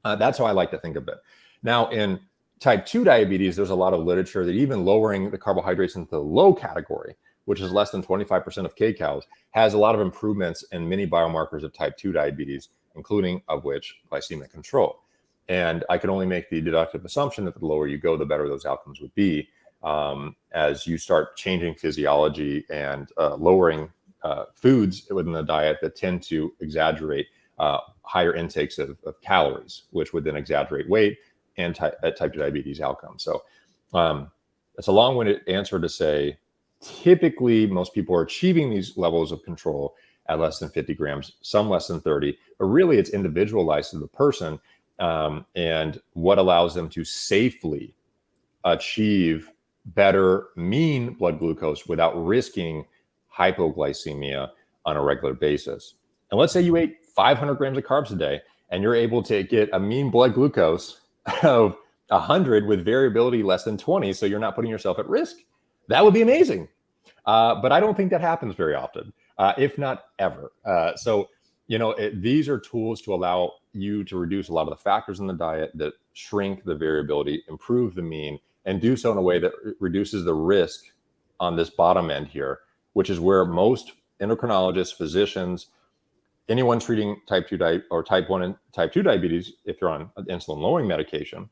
That's how I like to think of it. Now, in type 2 diabetes, there's a lot of literature that even lowering the carbohydrates into the low category, which is less than 25% of kcal, has a lot of improvements in many biomarkers of type 2 diabetes, including of which glycemic control. And I can only make the deductive assumption that the lower you go, the better those outcomes would be as you start changing physiology and lowering foods within the diet that tend to exaggerate higher intakes of calories, which would then exaggerate weight and type 2 diabetes outcomes. So it's a long-winded answer to say, typically most people are achieving these levels of control at less than 50 grams, some less than 30, but really it's individualized to the person and what allows them to safely achieve better mean blood glucose without risking hypoglycemia on a regular basis. And let's say you ate 500 grams of carbs a day and you're able to get a mean blood glucose of 100 with variability less than 20, so you're not putting yourself at risk. That would be amazing. But I don't think that happens very often, if not ever. So, these are tools to allow you to reduce a lot of the factors in the diet that shrink the variability, improve the mean, and do so in a way that reduces the risk on this bottom end here, which is where most endocrinologists, physicians, anyone treating type 2 or type 1 and type 2 diabetes, if you're on insulin lowering medication,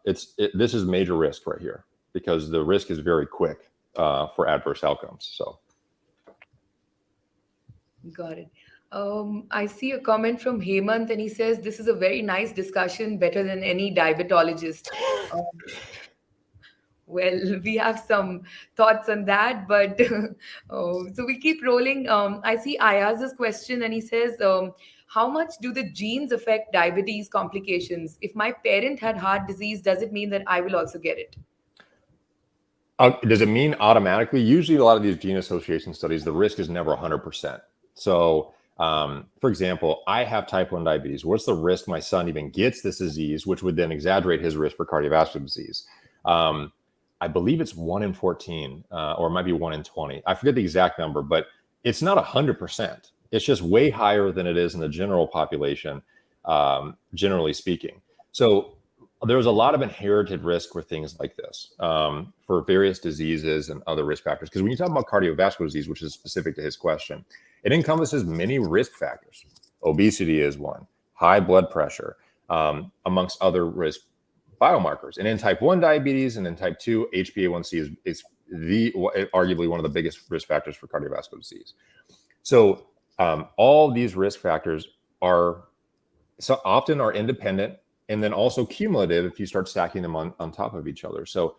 this is major risk right here because the risk is very quick for adverse outcomes. So. Got it. I see a comment from Hemant, and he says, "This is a very nice discussion, better than any diabetologist." Um, well, we have some thoughts on that, but so we keep rolling. I see Ayaz's question, and he says, "How much do the genes affect diabetes complications? If my parent had heart disease, does it mean that I will also get it?" Does it mean automatically? Usually, a lot of these gene association studies, the risk is never 100%. So, for example, I have type 1 diabetes. What's the risk my son even gets this disease, which would then exaggerate his risk for cardiovascular disease? I believe it's 1 in 14, or it might be 1 in 20. I forget the exact number, but it's not 100%. It's just way higher than it is in the general population, generally speaking. So there's a lot of inherited risk for things like this, for various diseases and other risk factors. Because when you talk about cardiovascular disease, which is specific to his question, it encompasses many risk factors. Obesity is one, high blood pressure, amongst other risk biomarkers. And in type 1 diabetes and in type 2, HbA1c is arguably one of the biggest risk factors for cardiovascular disease. So all these risk factors are often independent, and then also cumulative if you start stacking them on top of each other. So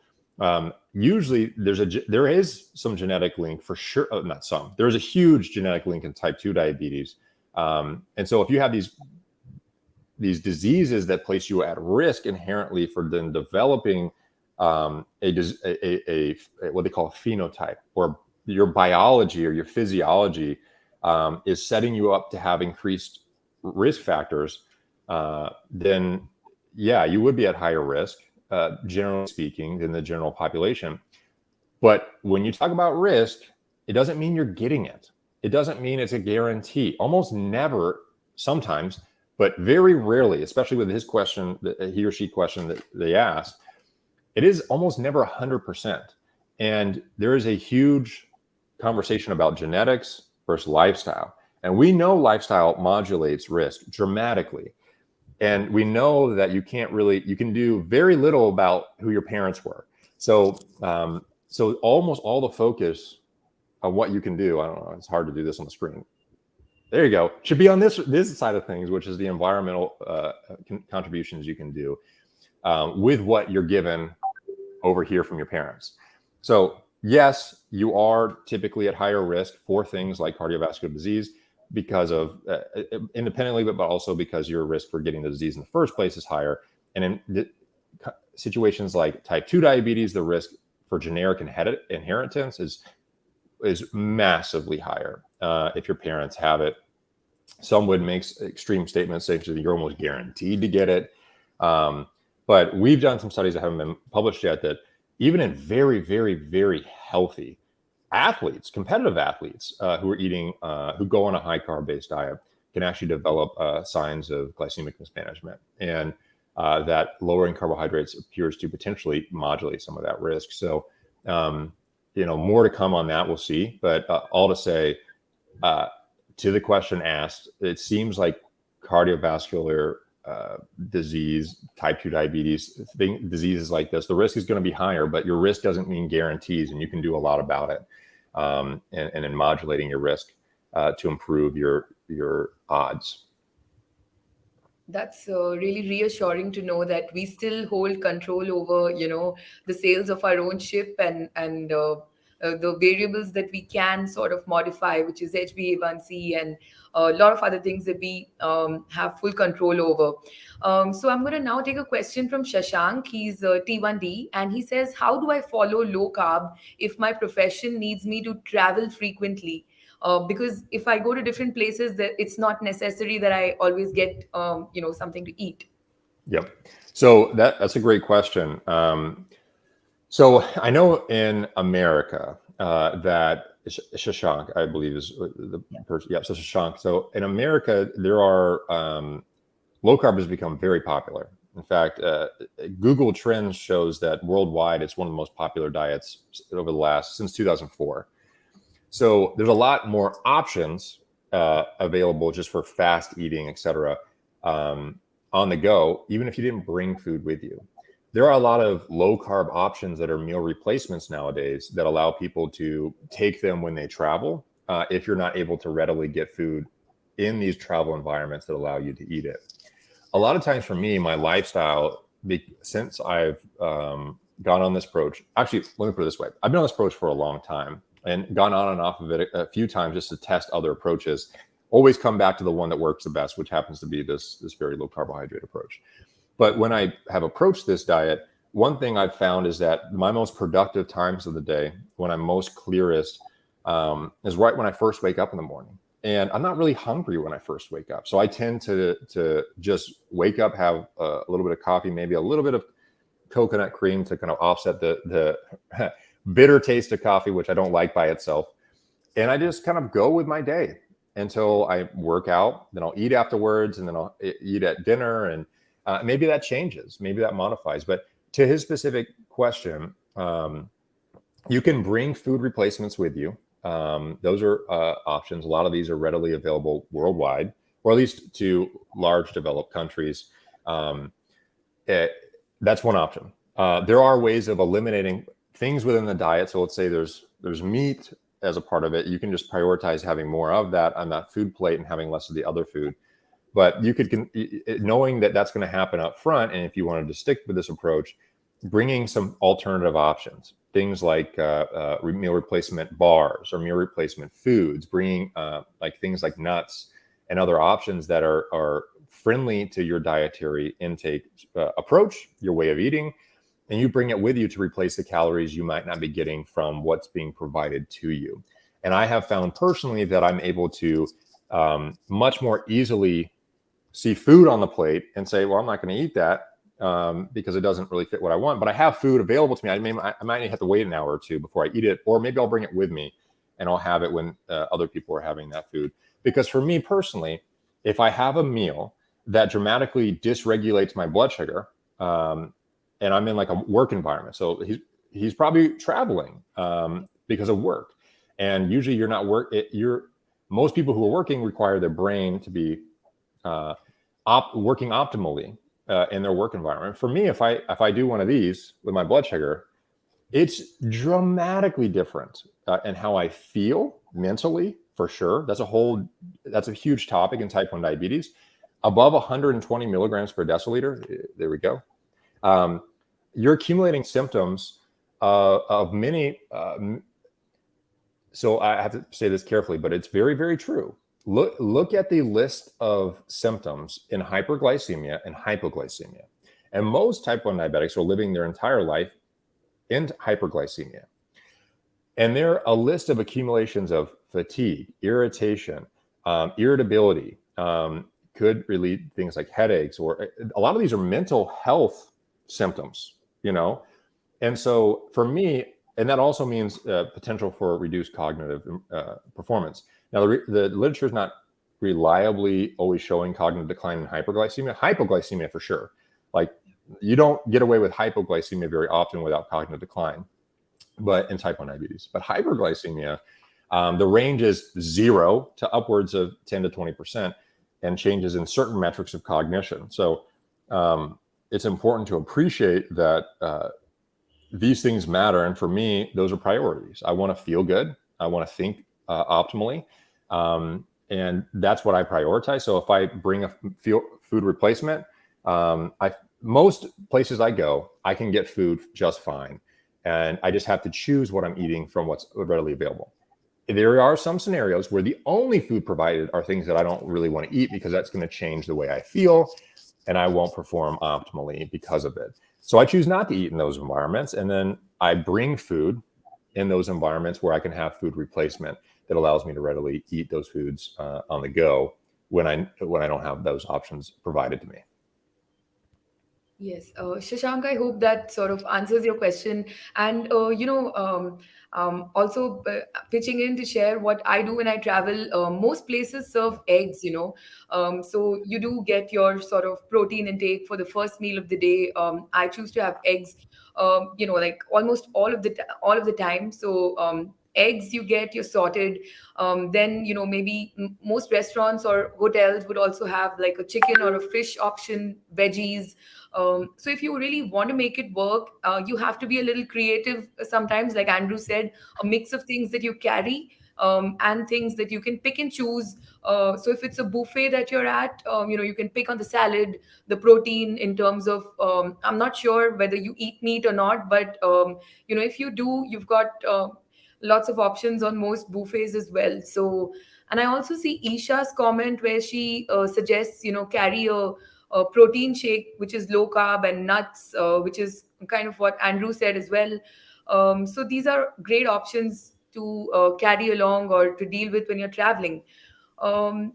usually there is some genetic link for sure. Not some. There is a huge genetic link in type 2 diabetes. And so if you have these diseases that place you at risk inherently for then developing what they call a phenotype, or your biology or your physiology is setting you up to have increased risk factors, then yeah, you would be at higher risk, generally speaking, than the general population. But when you talk about risk, it doesn't mean you're getting it. It doesn't mean it's a guarantee. Almost never, sometimes, but very rarely, especially with his question, he or she question that they asked, it is almost never 100%. And there is a huge conversation about genetics versus lifestyle. And we know lifestyle modulates risk dramatically. And we know that you can do very little about who your parents were. So almost all the focus on what you can do, I don't know, it's hard to do this on the screen. There you go. Should be on this side of things, which is the environmental contributions you can do with what you're given over here from your parents. So yes, you are typically at higher risk for things like cardiovascular disease because of independently, but also because your risk for getting the disease in the first place is higher. And in situations like type 2 diabetes, the risk for generic inheritance is massively higher if your parents have it. Some would make extreme statements saying that you're almost guaranteed to get it. But we've done some studies that haven't been published yet that even in very, very, very healthy athletes, competitive athletes who go on a high carb based diet can actually develop signs of glycemic mismanagement. And that lowering carbohydrates appears to potentially modulate some of that risk. So, more to come on that, we'll see. But all to say, to the question asked, it seems like cardiovascular disease, type 2 diabetes, diseases like this, the risk is going to be higher, but your risk doesn't mean guarantees, and you can do a lot about it. And in modulating your risk to improve your odds. That's really reassuring to know that we still hold control over, the sails of our own ship, and the variables that we can sort of modify, which is HbA1c and a lot of other things that we have full control over. So I'm going to now take a question from Shashank. He's T1D, and he says, how do I follow low carb if my profession needs me to travel frequently? Because if I go to different places, that it's not necessary that I always get, something to eat. Yep. So that's a great question. So I know in America that Shashank, I believe, is the person. Yeah, so Shashank. So in America, there are low carb has become very popular. In fact, Google Trends shows that worldwide, it's one of the most popular diets since 2004. So there's a lot more options available just for fast eating, et cetera, on the go, even if you didn't bring food with you. There are a lot of low carb options that are meal replacements nowadays that allow people to take them when they travel, if you're not able to readily get food in these travel environments that allow you to eat it. A lot of times for me, my lifestyle, since I've gone on this approach, actually, let me put it this way. I've been on this approach for a long time and gone on and off of it a few times just to test other approaches. Always come back to the one that works the best, which happens to be this very low carbohydrate approach. But when I have approached this diet, one thing I've found is that my most productive times of the day, when I'm most clearest, is right when I first wake up in the morning. And I'm not really hungry when I first wake up. So I tend to just wake up, have a little bit of coffee, maybe a little bit of coconut cream to kind of offset the bitter taste of coffee, which I don't like by itself. And I just kind of go with my day until I work out. Then I'll eat afterwards, and then I'll eat at dinner. And maybe that changes, maybe that modifies. But to his specific question, you can bring food replacements with you. Those are options. A lot of these are readily available worldwide, or at least to large developed countries. That's one option. There are ways of eliminating things within the diet. So let's say there's meat as a part of it. You can just prioritize having more of that on that food plate and having less of the other food. But you could, knowing that that's going to happen up front, and if you wanted to stick with this approach, bringing some alternative options, things like meal replacement bars or meal replacement foods, bringing like things like nuts and other options that are friendly to your dietary intake approach, your way of eating, and you bring it with you to replace the calories you might not be getting from what's being provided to you. And I have found personally that I'm able to much more easily see food on the plate and say, well, I'm not going to eat that because it doesn't really fit what I want. But I have food available to me. I might have to wait an hour or two before I eat it, or maybe I'll bring it with me and I'll have it when other people are having that food. Because for me personally, if I have a meal that dramatically dysregulates my blood sugar, and I'm in like a work environment, so he's probably traveling because of work, and usually you're not most people who are working require their brain to be working optimally in their work environment. For me, if I do one of these with my blood sugar, it's dramatically different in how I feel mentally, for sure. That's a huge topic in type 1 diabetes. Above 120 milligrams per deciliter, there we go. You're accumulating symptoms of many. So I have to say this carefully, but it's very, very true. Look at the list of symptoms in hyperglycemia and hypoglycemia. And most type 1 diabetics are living their entire life in hyperglycemia. And there are a list of accumulations of fatigue, irritation, irritability, could relieve things like headaches, or a lot of these are mental health symptoms, And so for me, and that also means potential for reduced cognitive performance. Now, the literature is not reliably always showing cognitive decline in hyperglycemia. Hypoglycemia for sure. Like, you don't get away with hypoglycemia very often without cognitive decline, but in type 1 diabetes. But hyperglycemia, the range is 0 to upwards of 10 to 20%, and changes in certain metrics of cognition. So it's important to appreciate that these things matter. And for me, those are priorities. I want to feel good. I want to think optimally. And that's what I prioritize. So if I bring a food replacement, most places I go, I can get food just fine. And I just have to choose what I'm eating from what's readily available. There are some scenarios where the only food provided are things that I don't really want to eat, because that's going to change the way I feel and I won't perform optimally because of it. So I choose not to eat in those environments. And then I bring food in those environments where I can have food replacement that allows me to readily eat those foods on the go when I don't have those options provided to me. Yes, Shashank, I hope that sort of answers your question. And, also pitching in to share what I do when I travel. Most places serve eggs, So you do get your sort of protein intake for the first meal of the day. I choose to have eggs, like almost all of the time. So, eggs you get, you're sorted. Then, maybe most restaurants or hotels would also have like a chicken or a fish option, veggies. So if you really want to make it work, you have to be a little creative sometimes, like Andrew said, a mix of things that you carry, and things that you can pick and choose. So if it's a buffet that you're at, you can pick on the salad, the protein in terms of, I'm not sure whether you eat meat or not, but, if you do, you've got lots of options on most buffets as well. So, and I also see Isha's comment where she suggests, carry a protein shake, which is low carb, and nuts, which is kind of what Andrew said as well. So these are great options to carry along or to deal with when you're traveling. Um,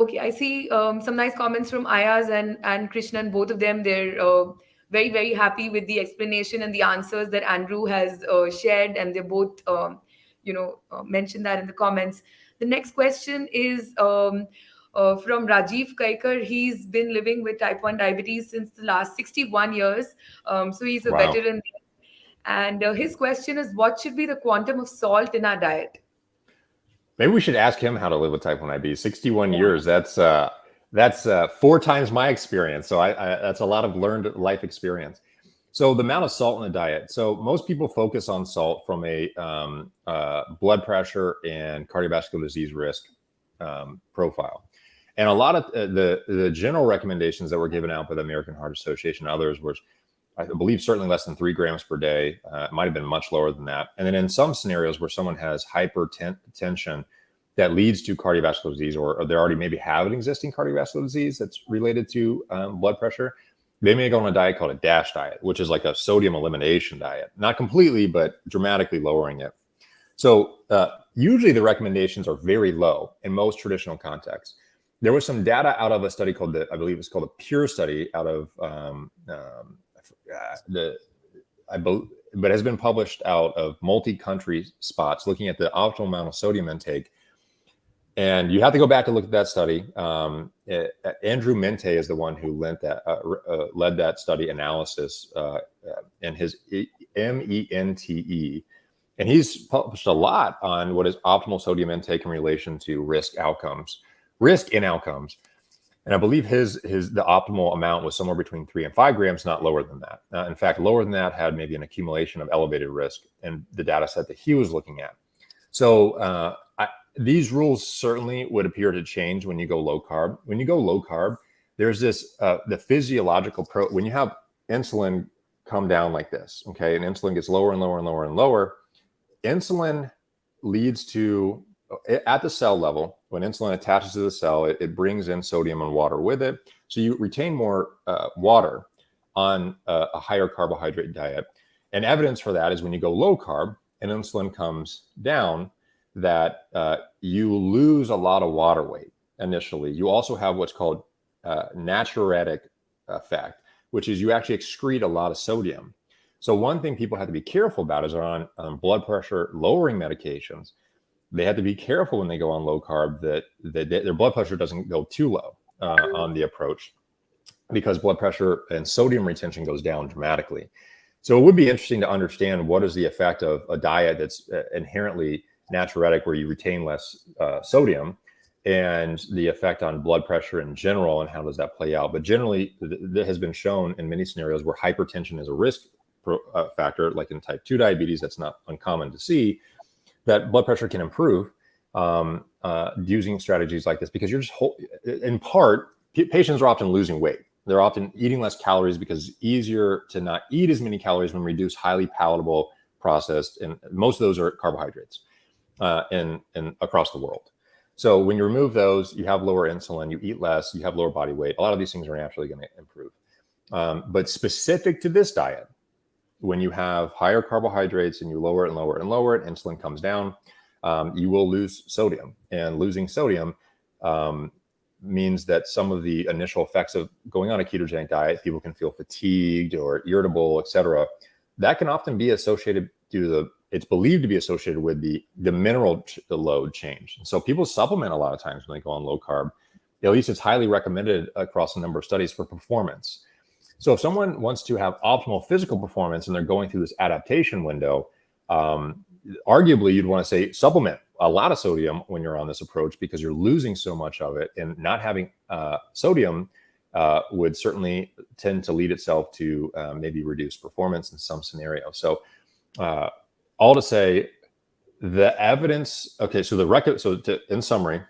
Okay, I see some nice comments from Ayaz and Krishnan. Both of them, they're very, very happy with the explanation and the answers that Andrew has shared, and they both, mentioned that in the comments. The next question is from Rajiv Kaikar. He's been living with type 1 diabetes since the last 61 years. So he's a Wow. veteran. And his question is, what should be the quantum of salt in our diet? Maybe we should ask him how to live with type 1 diabetes. 61 Yeah. years. That's That's 4 times my experience. So that's a lot of learned life experience. So the amount of salt in the diet. So most people focus on salt from a blood pressure and cardiovascular disease risk profile. And a lot of the general recommendations that were given out by the American Heart Association and others was, I believe, certainly less than 3 grams per day. It might have been much lower than that. And then in some scenarios where someone has hypertension that leads to cardiovascular disease, or they already maybe have an existing cardiovascular disease that's related to blood pressure, they may go on a diet called a DASH diet, which is like a sodium elimination diet. Not completely, but dramatically lowering it. So usually the recommendations are very low in most traditional contexts. There was some data out of a study called I believe it's called a PURE study out of but has been published out of multi-country spots looking at the optimal amount of sodium intake. And you have to go back to look at that study. Andrew Mente is the one who led that study analysis, and his Mente. And he's published a lot on what is optimal sodium intake in relation to risk in outcomes. And I believe the optimal amount was somewhere between 3 and 5 grams, not lower than that. In fact, lower than that had maybe an accumulation of elevated risk in the data set that he was looking at. So these rules certainly would appear to change when you go low carb. When you go low carb, there's this, the physiological when you have insulin come down like this, okay, and insulin gets lower and lower and lower and lower, insulin leads to, at the cell level, when insulin attaches to the cell, it brings in sodium and water with it. So you retain more water on a higher carbohydrate diet. And evidence for that is when you go low carb and insulin comes down, that you lose a lot of water weight initially. You also have what's called natriuretic effect, which is you actually excrete a lot of sodium. So one thing people have to be careful about is on blood pressure lowering medications, they have to be careful when they go on low carb that their blood pressure doesn't go too low on the approach, because blood pressure and sodium retention goes down dramatically. So it would be interesting to understand what is the effect of a diet that's inherently natriuretic, where you retain less sodium, and the effect on blood pressure in general, and how does that play out. But generally, that has been shown in many scenarios where hypertension is a risk factor, like in type 2 diabetes, that's not uncommon to see, that blood pressure can improve using strategies like this, because you're just, in part, patients are often losing weight. They're often eating less calories because it's easier to not eat as many calories when we reduce highly palatable processed, and most of those are carbohydrates and across the world. So when you remove those, you have lower insulin, you eat less, you have lower body weight. A lot of these things are naturally going to improve. But specific to this diet, when you have higher carbohydrates and you lower it and lower it and lower it, insulin comes down, you will lose sodium. And losing sodium means that some of the initial effects of going on a ketogenic diet, people can feel fatigued or irritable, etc. That can often be associated it's believed to be associated with the mineral load change. And so people supplement a lot of times when they go on low carb. At least it's highly recommended across a number of studies for performance. So if someone wants to have optimal physical performance and they're going through this adaptation window, arguably you'd want to say supplement a lot of sodium when you're on this approach, because you're losing so much of it, and not having sodium would certainly tend to lead itself to maybe reduce performance in some scenarios. So all to say, the evidence, okay, so in summary,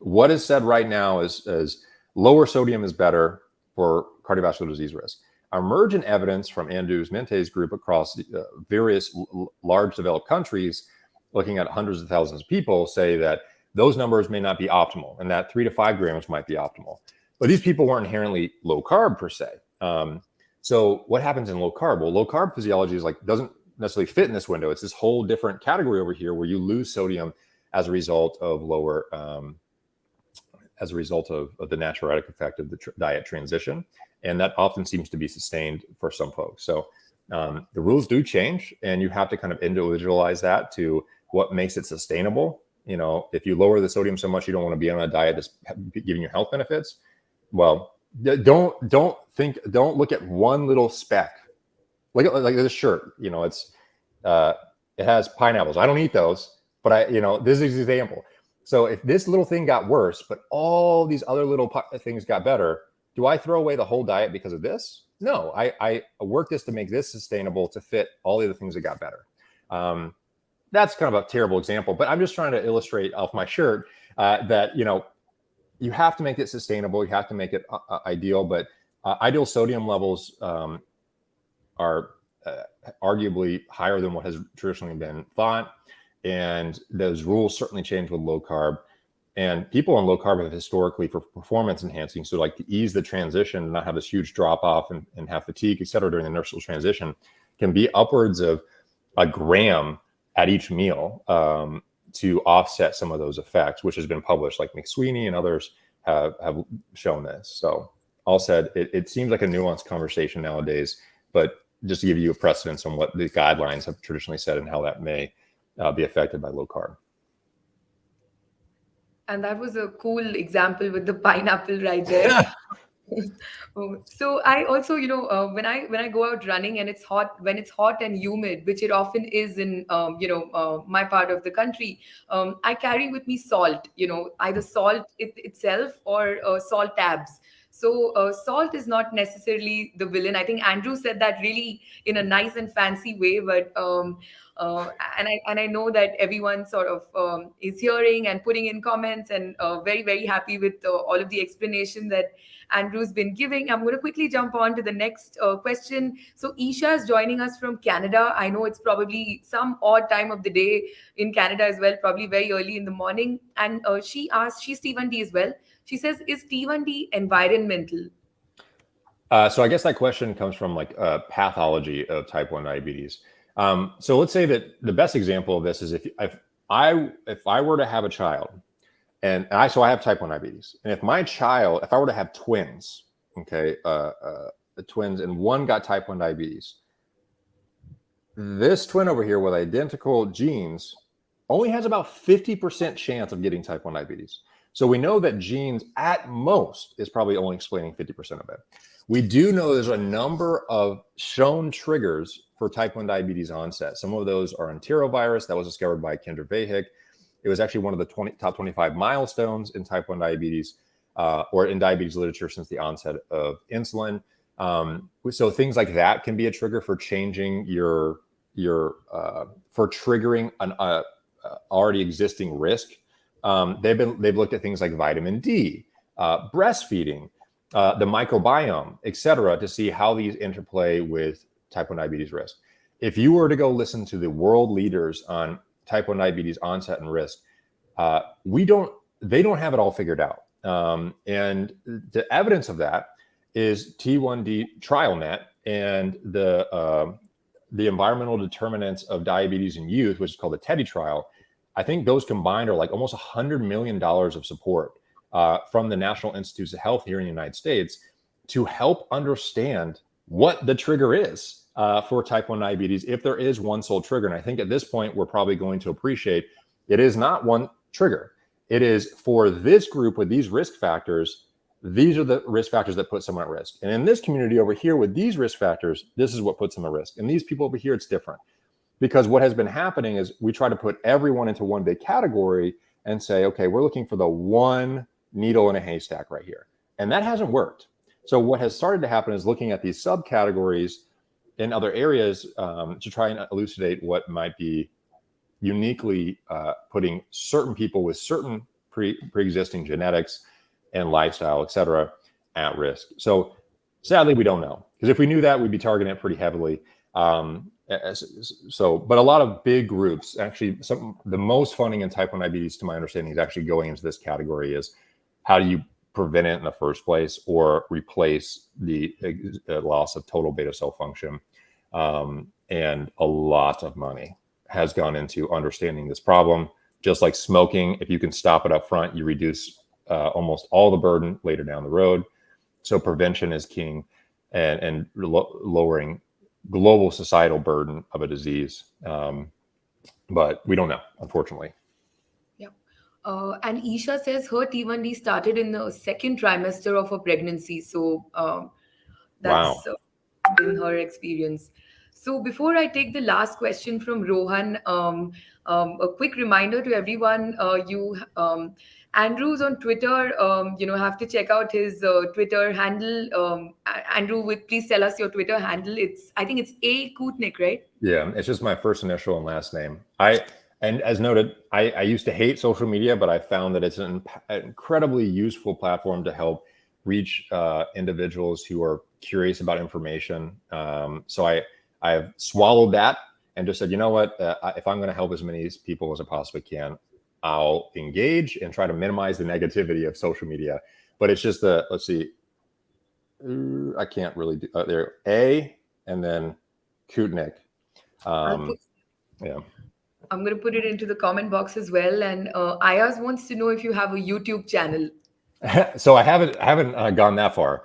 what is said right now is lower sodium is better for cardiovascular disease risk. Emergent evidence from Andrew Mente's group across various large developed countries, looking at hundreds of thousands of people, say that those numbers may not be optimal, and that 3 to 5 grams might be optimal. But these people weren't inherently low carb per se. So what happens in low carb? Well, low carb physiology doesn't necessarily fit in this window. It's this whole different category over here where you lose sodium as a result of lower, as a result of the natriuretic effect of the diet transition. And that often seems to be sustained for some folks. So the rules do change, and you have to kind of individualize that to what makes it sustainable. You know, if you lower the sodium so much, you don't want to be on a diet that's giving you health benefits. Well, don't look at one little speck. Like this shirt, you know, it has pineapples. I don't eat those, but this is an example. So if this little thing got worse, but all these other little things got better, do I throw away the whole diet because of this? No, I work this to make this sustainable to fit all the other things that got better. That's kind of a terrible example, but I'm just trying to illustrate off my shirt that, you have to make it sustainable. You have to make it ideal, but ideal sodium levels are arguably higher than what has traditionally been thought. And those rules certainly change with low carb. And people on low carb have historically, for performance enhancing, so like to ease the transition, not have this huge drop off and have fatigue, et cetera, during the inertial transition, can be upwards of a gram at each meal to offset some of those effects, which has been published, like McSweeney and others have shown this. So all said, it seems like a nuanced conversation nowadays, but just to give you a precedence on what the guidelines have traditionally said and how that may be affected by low carb. And that was a cool example with the pineapple right there. So I also, when I go out running and it's hot, when it's hot and humid, which it often is in, my part of the country, I carry with me salt, either salt itself or salt tabs. So salt is not necessarily the villain. I think Andrew said that really in a nice and fancy way, but and I know that everyone sort of is hearing and putting in comments, and very very happy with all of the explanation that Andrew's been giving. I'm going to quickly jump on to the next question. So Isha is joining us from Canada. I know it's probably some odd time of the day in Canada as well, probably very early in the morning. And she asked, she's T1D as well. She says, is T1D environmental? So I guess that question comes from like pathology of type 1 diabetes. So let's say that the best example of this is if I were to have a child, and I have type 1 diabetes, and if I were to have twins, okay, the twins, and one got type 1 diabetes, this twin over here with identical genes only has about 50% chance of getting type 1 diabetes. So we know that genes at most is probably only explaining 50% of it. We do know there's a number of shown triggers for type 1 diabetes onset. Some of those are enterovirus that was discovered by Kendra Vahick. It was actually one of the top 25 milestones in type 1 diabetes or in diabetes literature since the onset of insulin. So things like that can be a trigger for changing for triggering an already existing risk. They've looked at things like vitamin D, breastfeeding, the microbiome, et cetera, to see how these interplay with type 1 diabetes risk. If you were to go listen to the world leaders on type 1 diabetes onset and risk, they don't have it all figured out. And the evidence of that is T1D TrialNet and the environmental determinants of diabetes in youth, which is called the TEDdy trial. I think those combined are like almost $100 million of support from the National Institutes of Health here in the United States to help understand what the trigger is for type 1 diabetes, if there is one sole trigger. And I think at this point, we're probably going to appreciate it is not one trigger. It is for this group with these risk factors. These are the risk factors that put someone at risk. And in this community over here with these risk factors, this is what puts them at risk. And these people over here, it's different. Because what has been happening is we try to put everyone into one big category and say, okay, we're looking for the one needle in a haystack right here. And that hasn't worked. So what has started to happen is looking at these subcategories in other areas to try and elucidate what might be uniquely putting certain people with certain pre-existing genetics and lifestyle, et cetera, at risk. So sadly, we don't know. Because if we knew that, we'd be targeting it pretty heavily. But a lot of big groups, actually, the most funding in type 1 diabetes, to my understanding, is actually going into this category is how do you prevent it in the first place or replace the loss of total beta cell function. And a lot of money has gone into understanding this problem. Just like smoking, if you can stop it up front, you reduce almost all the burden later down the road. So prevention is king, and lowering global societal burden of a disease. But we don't know, unfortunately. Yeah. And Isha says her T1D started in the second trimester of her pregnancy. So that's Wow. been her experience. So before I take the last question from Rohan, a quick reminder to everyone: Andrew's on Twitter. Have to check out his Twitter handle. Andrew, please tell us your Twitter handle. I think it's A Koutnik, right? Yeah, it's just my first initial and last name. And as noted, I used to hate social media, but I found that it's an incredibly useful platform to help reach individuals who are curious about information. So I've swallowed that and just said, you know what, if I'm going to help as many people as I possibly can, I'll engage and try to minimize the negativity of social media. But it's just let's see, I can't really do there. A and then Koutnik. Yeah. I'm going to put it into the comment box as well. And Ayaz wants to know if you have a YouTube channel. So I haven't gone that far.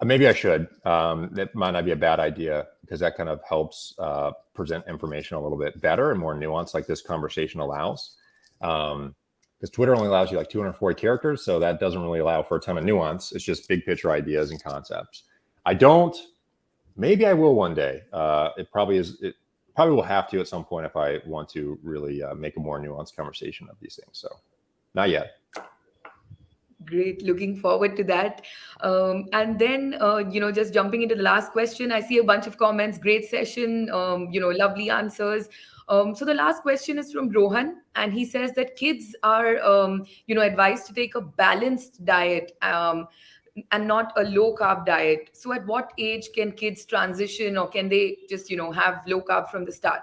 Maybe I should. That might not be a bad idea because that kind of helps present information a little bit better and more nuanced, like this conversation allows. Because Twitter only allows you like 240 characters, so that doesn't really allow for a ton of nuance. It's just big picture ideas and concepts. I don't. Maybe I will one day. It probably will have to at some point if I want to really make a more nuanced conversation of these things. So, not yet. Great, looking forward to that. And then, just jumping into the last question, I see a bunch of comments. Great session, lovely answers. So the last question is from Rohan, and he says that kids are, advised to take a balanced diet and not a low carb diet. So at what age can kids transition, or can they just, have low carb from the start?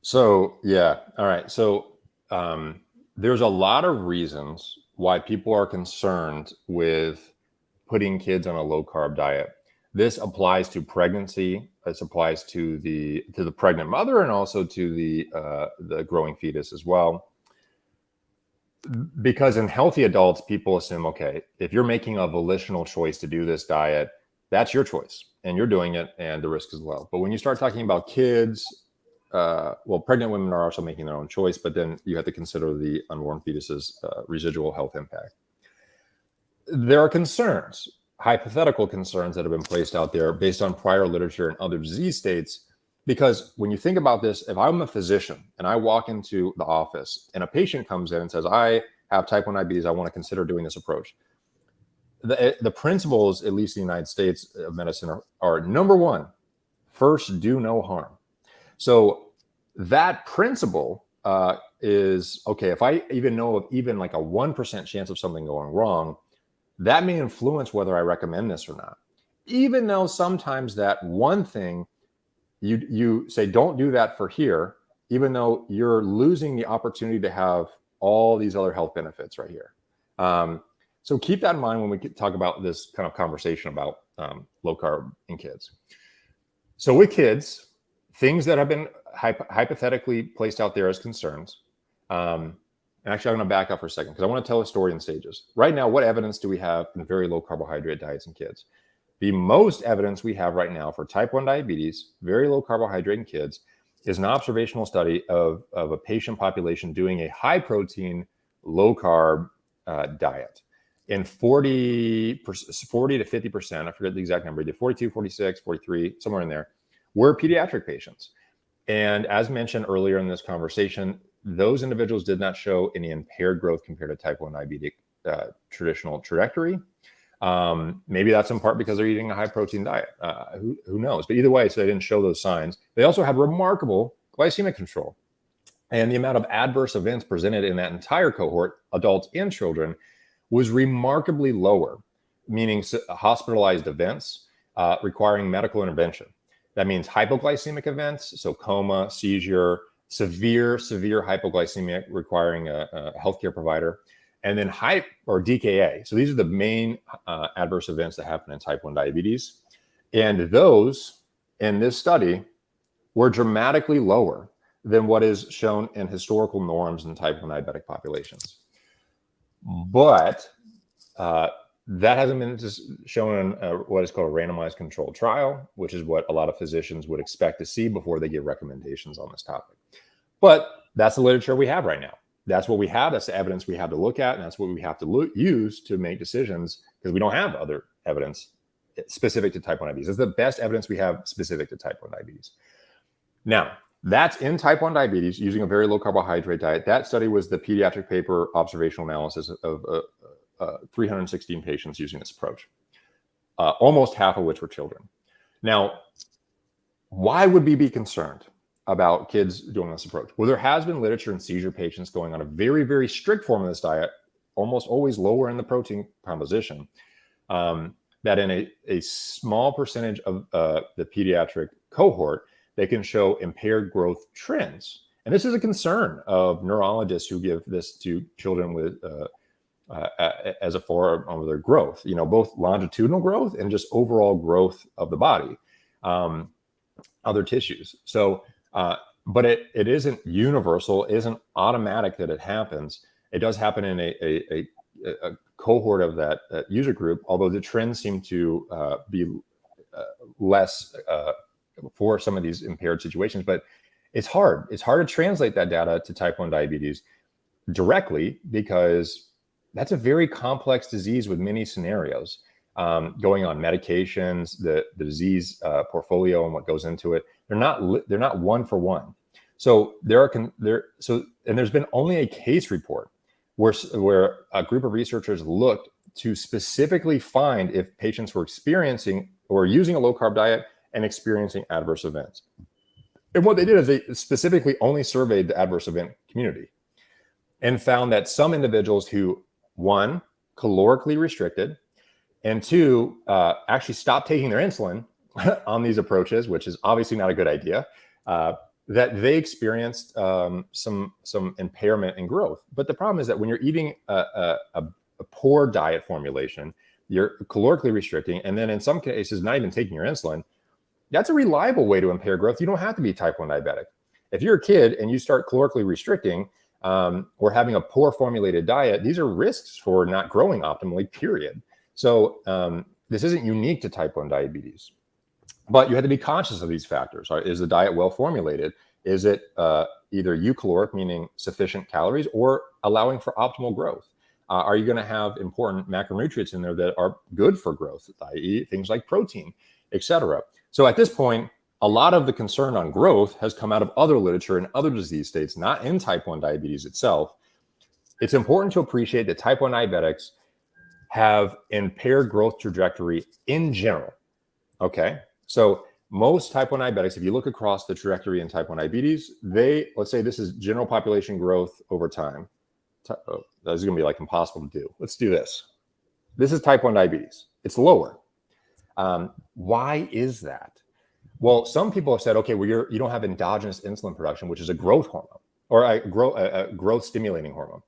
So, yeah. All right. So there's a lot of reasons why people are concerned with putting kids on a low carb diet. This applies to pregnancy. This applies to the pregnant mother and also to the growing fetus as well. Because in healthy adults, people assume, okay, if you're making a volitional choice to do this diet, that's your choice and you're doing it and the risk is low. But when you start talking about kids, pregnant women are also making their own choice, but then you have to consider the unborn fetus's residual health impact. There are concerns, hypothetical concerns that have been placed out there based on prior literature and other disease states. Because when you think about this, if I'm a physician and I walk into the office and a patient comes in and says, I have type 1 diabetes, I want to consider doing this approach. The principles, at least in the United States of medicine, are number one, first, do no harm. So that principle is, okay, if I even know of even like a 1% chance of something going wrong, that may influence whether I recommend this or not. Even though sometimes that one thing, you say, don't do that for here, even though you're losing the opportunity to have all these other health benefits right here. So keep that in mind when we talk about this kind of conversation about low carb in kids. So with kids, things that have been hypothetically placed out there as concerns. And actually, I'm going to back up for a second because I want to tell a story in stages. Right now, what evidence do we have in very low carbohydrate diets in kids? The most evidence we have right now for type 1 diabetes, very low carbohydrate in kids, is an observational study of a patient population doing a high protein, low carb diet. In 40 to 50%, I forget the exact number, either 42, 46, 43, somewhere in there, were pediatric patients. And as mentioned earlier in this conversation, those individuals did not show any impaired growth compared to type 1 diabetic traditional trajectory. Maybe that's in part because they're eating a high protein diet. Who knows? But either way, so they didn't show those signs. They also had remarkable glycemic control. And the amount of adverse events presented in that entire cohort, adults and children, was remarkably lower, meaning hospitalized events requiring medical intervention. That means hypoglycemic events, so coma, seizure, severe hypoglycemia requiring a healthcare provider, and then DKA. So these are the main adverse events that happen in type 1 diabetes. And those in this study were dramatically lower than what is shown in historical norms in type 1 diabetic populations. But that hasn't been shown in what is called a randomized controlled trial, which is what a lot of physicians would expect to see before they give recommendations on this topic. But that's the literature we have right now. That's what we have. That's the evidence we have to look at. And that's what we have to use to make decisions because we don't have other evidence specific to type 1 diabetes. It's the best evidence we have specific to type 1 diabetes. Now, that's in type 1 diabetes using a very low carbohydrate diet. That study was the pediatric paper observational analysis of 316 patients using this approach, almost half of which were children. Now, why would we be concerned about kids doing this approach? Well, there has been literature in seizure patients going on a very, very strict form of this diet, almost always lower in the protein composition, that in a small percentage of the pediatric cohort, they can show impaired growth trends. And this is a concern of neurologists who give this to children with as a form of their growth, both longitudinal growth and just overall growth of the body, other tissues. So, but it isn't universal, it isn't automatic that it happens. It does happen in a cohort of that user group, although the trends seem to be less for some of these impaired situations. But it's hard. It's hard to translate that data to type 1 diabetes directly, because that's a very complex disease with many scenarios going on, medications, the disease portfolio and what goes into it. They're not one for one. So and there's been only a case report where a group of researchers looked to specifically find if patients were experiencing or using a low carb diet and experiencing adverse events. And what they did is they specifically only surveyed the adverse event community and found that some individuals who, one, calorically restricted, and two, actually stopped taking their insulin on these approaches, which is obviously not a good idea, that they experienced some impairment in growth. But the problem is that when you're eating a poor diet formulation, you're calorically restricting, and then in some cases not even taking your insulin, that's a reliable way to impair growth. You don't have to be type 1 diabetic. If you're a kid and you start calorically restricting or having a poor formulated diet, these are risks for not growing optimally, period. So this isn't unique to type 1 diabetes. But you have to be conscious of these factors. Is the diet well formulated? Is it either eukcaloric, meaning sufficient calories, or allowing for optimal growth? Are you going to have important macronutrients in there that are good for growth, i.e. things like protein, etc.? So at this point, a lot of the concern on growth has come out of other literature in other disease states, not in type 1 diabetes itself. It's important to appreciate that type 1 diabetics have impaired growth trajectory in general. Okay, so most type 1 diabetics, if you look across the trajectory in type 1 diabetes, let's say this is general population growth over time. Oh, this is going to be like impossible to do. Let's do this. This is type 1 diabetes. It's lower. Why is that? Well, some people have said, okay, well, you don't have endogenous insulin production, which is a growth hormone or a growth stimulating hormone.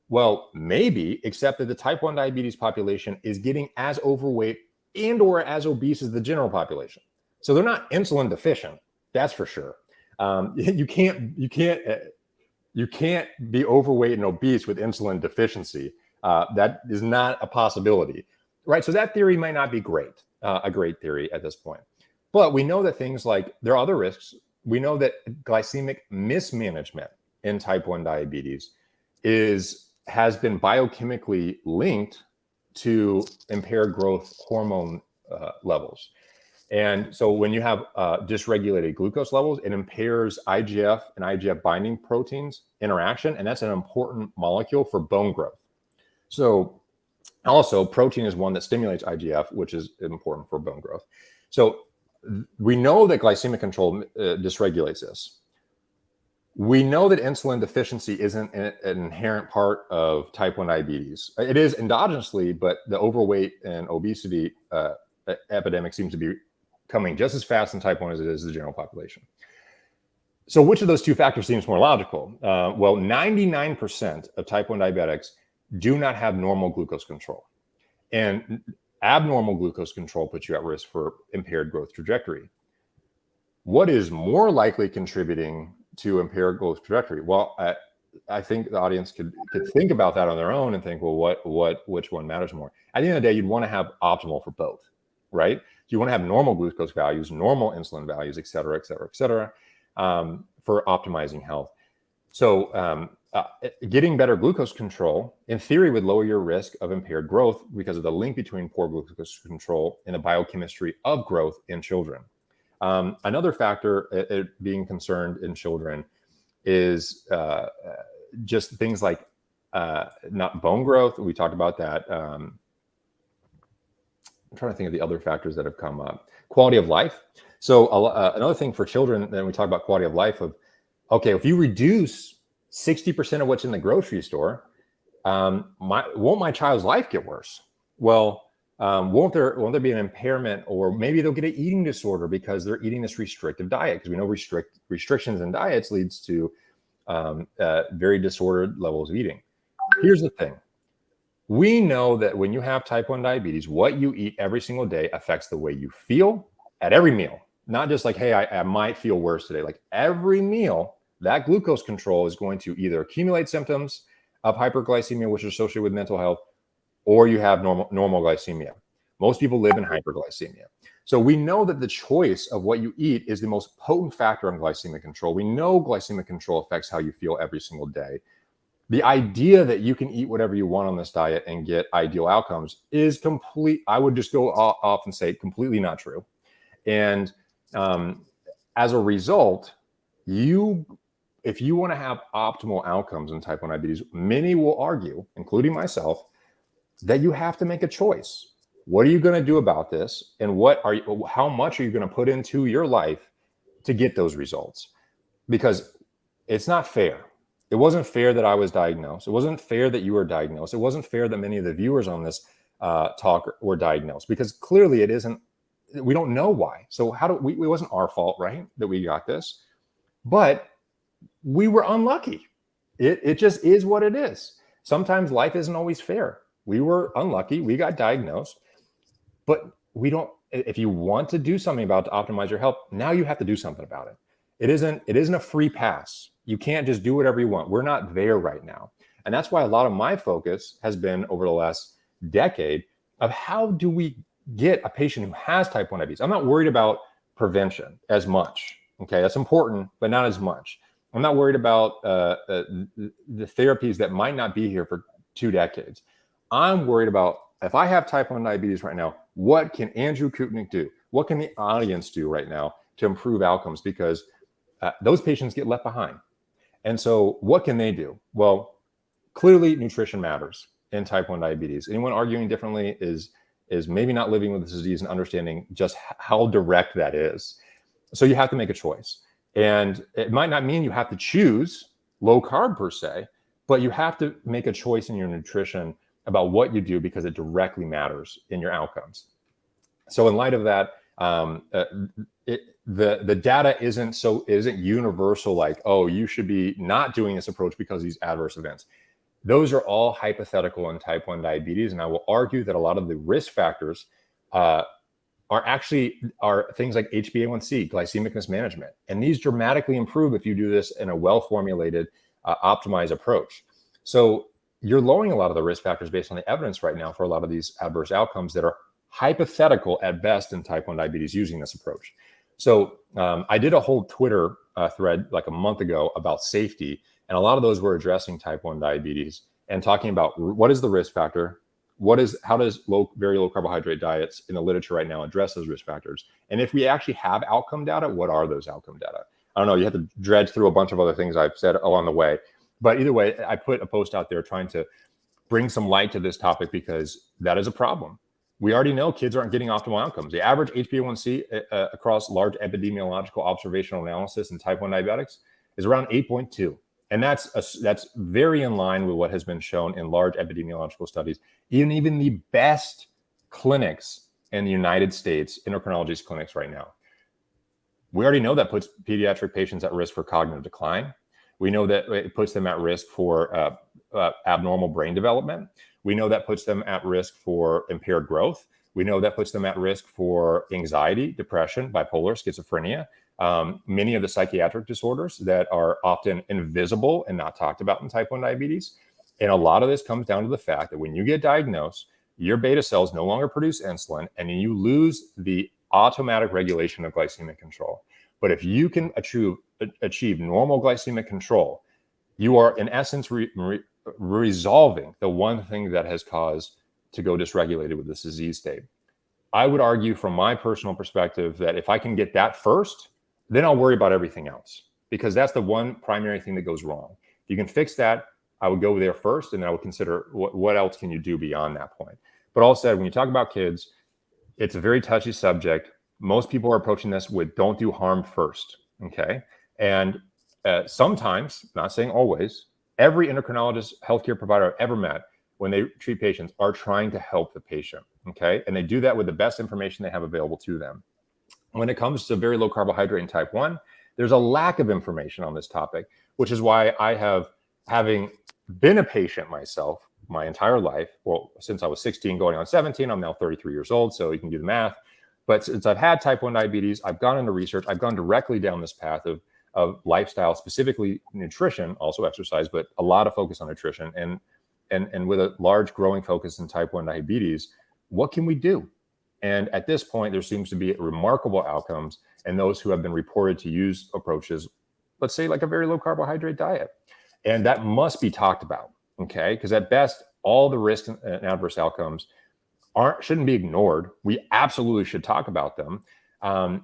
Well, maybe, except that the type 1 diabetes population is getting as overweight and or as obese as the general population. So they're not insulin deficient, that's for sure. You can't be overweight and obese with insulin deficiency. That is not a possibility, right? So that theory might not be a great theory at this point. But we know that things like, there are other risks. We know that glycemic mismanagement in type 1 diabetes has been biochemically linked to impaired growth hormone levels. And so when you have dysregulated glucose levels, it impairs IGF and IGF binding proteins interaction, and that's an important molecule for bone growth. So also protein is one that stimulates IGF, which is important for bone growth. So we know that glycemic control dysregulates this. We know that insulin deficiency isn't an inherent part of type 1 diabetes. It is endogenously, but the overweight and obesity epidemic seems to be coming just as fast in type 1 as it is the general population. So which of those two factors seems more logical? Well, 99% of type 1 diabetics do not have normal glucose control. And abnormal glucose control puts you at risk for impaired growth trajectory. What is more likely contributing to impaired growth trajectory? Well, I think the audience could think about that on their own and think, well, which one matters more? At the end of the day, you'd want to have optimal for both, right? You want to have normal glucose values, normal insulin values, et cetera, for optimizing health. So getting better glucose control, in theory, would lower your risk of impaired growth because of the link between poor glucose control and the biochemistry of growth in children. Another factor being concerned in children is just things like not bone growth. We talked about that. I'm trying to think of the other factors that have come up. Quality of life. So another thing for children, then we talk about quality of life of, okay, if you reduce 60% of what's in the grocery store, won't my child's life get worse? Well, won't there be an impairment, or maybe they'll get an eating disorder because they're eating this restrictive diet? Because we know restrictions in diets leads to very disordered levels of eating. Here's the thing. We know that when you have type 1 diabetes, what you eat every single day affects the way you feel at every meal. Not just like, hey, I might feel worse today. Like every meal, that glucose control is going to either accumulate symptoms of hyperglycemia, which is associated with mental health, or you have normal glycemia. Most people live in hyperglycemia. So we know that the choice of what you eat is the most potent factor in glycemic control. We know glycemic control affects how you feel every single day. The idea that you can eat whatever you want on this diet and get ideal outcomes is I would just go off and say completely not true. And as a result, if you want to have optimal outcomes in type 1 diabetes, many will argue, including myself, that you have to make a choice. What are you going to do about this? And how much are you going to put into your life to get those results? Because it's not fair. It wasn't fair that I was diagnosed. It wasn't fair that you were diagnosed. It wasn't fair that many of the viewers on this talk were diagnosed, because clearly it isn't. We don't know why. So it wasn't our fault, right, that we got this, but we were unlucky. It just is what it is. Sometimes life isn't always fair. We were unlucky. We got diagnosed, but if you want to do something about it to optimize your health, now you have to do something about it. It isn't a free pass. You can't just do whatever you want. We're not there right now. And that's why a lot of my focus has been over the last decade of how do we get a patient who has type 1 diabetes. I'm not worried about prevention as much. Okay, that's important, but not as much. I'm not worried about the therapies that might not be here for 2 decades. I'm worried about, if I have type 1 diabetes right now, what can Andrew Koutnik do? What can the audience do right now to improve outcomes? Because those patients get left behind. And so what can they do? Well, clearly nutrition matters in type 1 diabetes. Anyone arguing differently is maybe not living with this disease and understanding just how direct that is. So you have to make a choice. And it might not mean you have to choose low carb per se, but you have to make a choice in your nutrition about what you do, because it directly matters in your outcomes. So in light of that, the data isn't universal, like, oh, you should be not doing this approach because of these adverse events. Those are all hypothetical in type 1 diabetes. And I will argue that a lot of the risk factors are things like HbA1c, glycemic mismanagement. And these dramatically improve if you do this in a well-formulated, optimized approach. So you're lowering a lot of the risk factors based on the evidence right now for a lot of these adverse outcomes that are hypothetical at best in type 1 diabetes using this approach. So I did a whole Twitter thread like a month ago about safety, and a lot of those were addressing type 1 diabetes and talking about what is the risk factor, how does very low carbohydrate diets in the literature right now address those risk factors, and if we actually have outcome data, what are those outcome data? I don't know. You have to dredge through a bunch of other things I've said along the way, but either way, I put a post out there trying to bring some light to this topic, because that is a problem. We already know kids aren't getting optimal outcomes. The average HbA1c across large epidemiological observational analysis in type 1 diabetics is around 8.2. And that's very in line with what has been shown in large epidemiological studies. Even the best clinics in the United States, endocrinologist clinics right now. We already know that puts pediatric patients at risk for cognitive decline. We know that it puts them at risk for abnormal brain development. We know that puts them at risk for impaired growth. We know that puts them at risk for anxiety, depression, bipolar, schizophrenia, many of the psychiatric disorders that are often invisible and not talked about in type 1 diabetes. And a lot of this comes down to the fact that when you get diagnosed, your beta cells no longer produce insulin, and you lose the automatic regulation of glycemic control. But if you can achieve normal glycemic control, you are in essence resolving the one thing that has caused to go dysregulated with this disease state. I would argue from my personal perspective that if I can get that first, then I'll worry about everything else, because that's the one primary thing that goes wrong. If you can fix that, I would go there first, and I would consider what else can you do beyond that point. But all said, when you talk about kids, it's a very touchy subject. Most people are approaching this with don't do harm first, okay? And sometimes, not saying always, every endocrinologist, healthcare provider I've ever met, when they treat patients, are trying to help the patient, okay? And they do that with the best information they have available to them. When it comes to very low carbohydrate and type 1, there's a lack of information on this topic, which is why I have, having been a patient myself my entire life, well, since I was 16 going on 17, I'm now 33 years old, so you can do the math. But since I've had type 1 diabetes, I've gone into research, I've gone directly down this path of lifestyle, specifically nutrition, also exercise, but a lot of focus on nutrition. And with a large growing focus in type 1 diabetes, what can we do? And at this point, there seems to be remarkable outcomes in those who have been reported to use approaches, let's say like a very low carbohydrate diet. And that must be talked about, okay? Because at best, all the risks and adverse outcomes shouldn't be ignored. We absolutely should talk about them.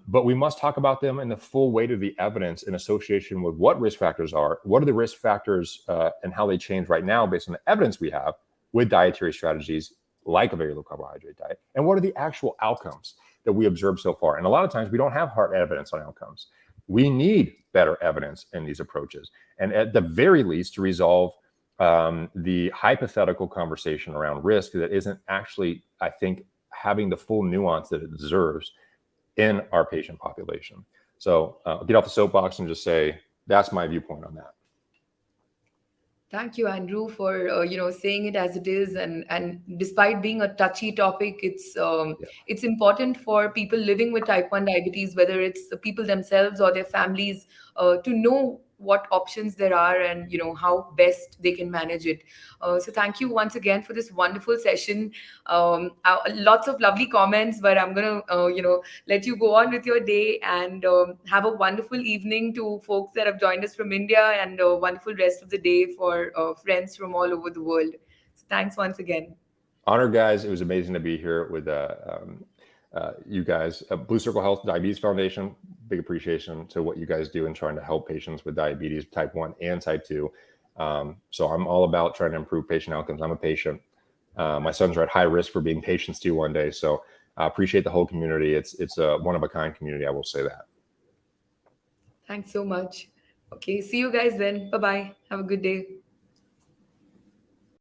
But we must talk about them in the full weight of the evidence in association with what risk factors are, what are the risk factors and how they change right now based on the evidence we have with dietary strategies like a very low carbohydrate diet, and what are the actual outcomes that we observe so far. And a lot of times we don't have hard evidence on outcomes. We need better evidence in these approaches, and at the very least to resolve the hypothetical conversation around risk that isn't actually, I think, having the full nuance that it deserves in our patient population. So I'll get off the soapbox and just say that's my viewpoint on that. Thank you, Andrew, for saying it as it is, and despite being a touchy topic, Yeah. it's important for people living with type 1 diabetes, whether it's the people themselves or their families, to know what options there are and how best they can manage it. So thank you once again for this wonderful session. Lots of lovely comments, but I'm gonna let you go on with your day and have a wonderful evening to folks that have joined us from India, and a wonderful rest of the day for friends from all over the world. So thanks once again. Honor, guys. It was amazing to be here with you guys. Blue Circle Health Diabetes Foundation, big appreciation to what you guys do in trying to help patients with diabetes, type 1 and type 2. So I'm all about trying to improve patient outcomes. I'm a patient. My sons are at high risk for being patients too one day. So I appreciate the whole community. It's a one-of-a-kind community, I will say that. Thanks so much. Okay, see you guys then. Bye bye. Have a good day.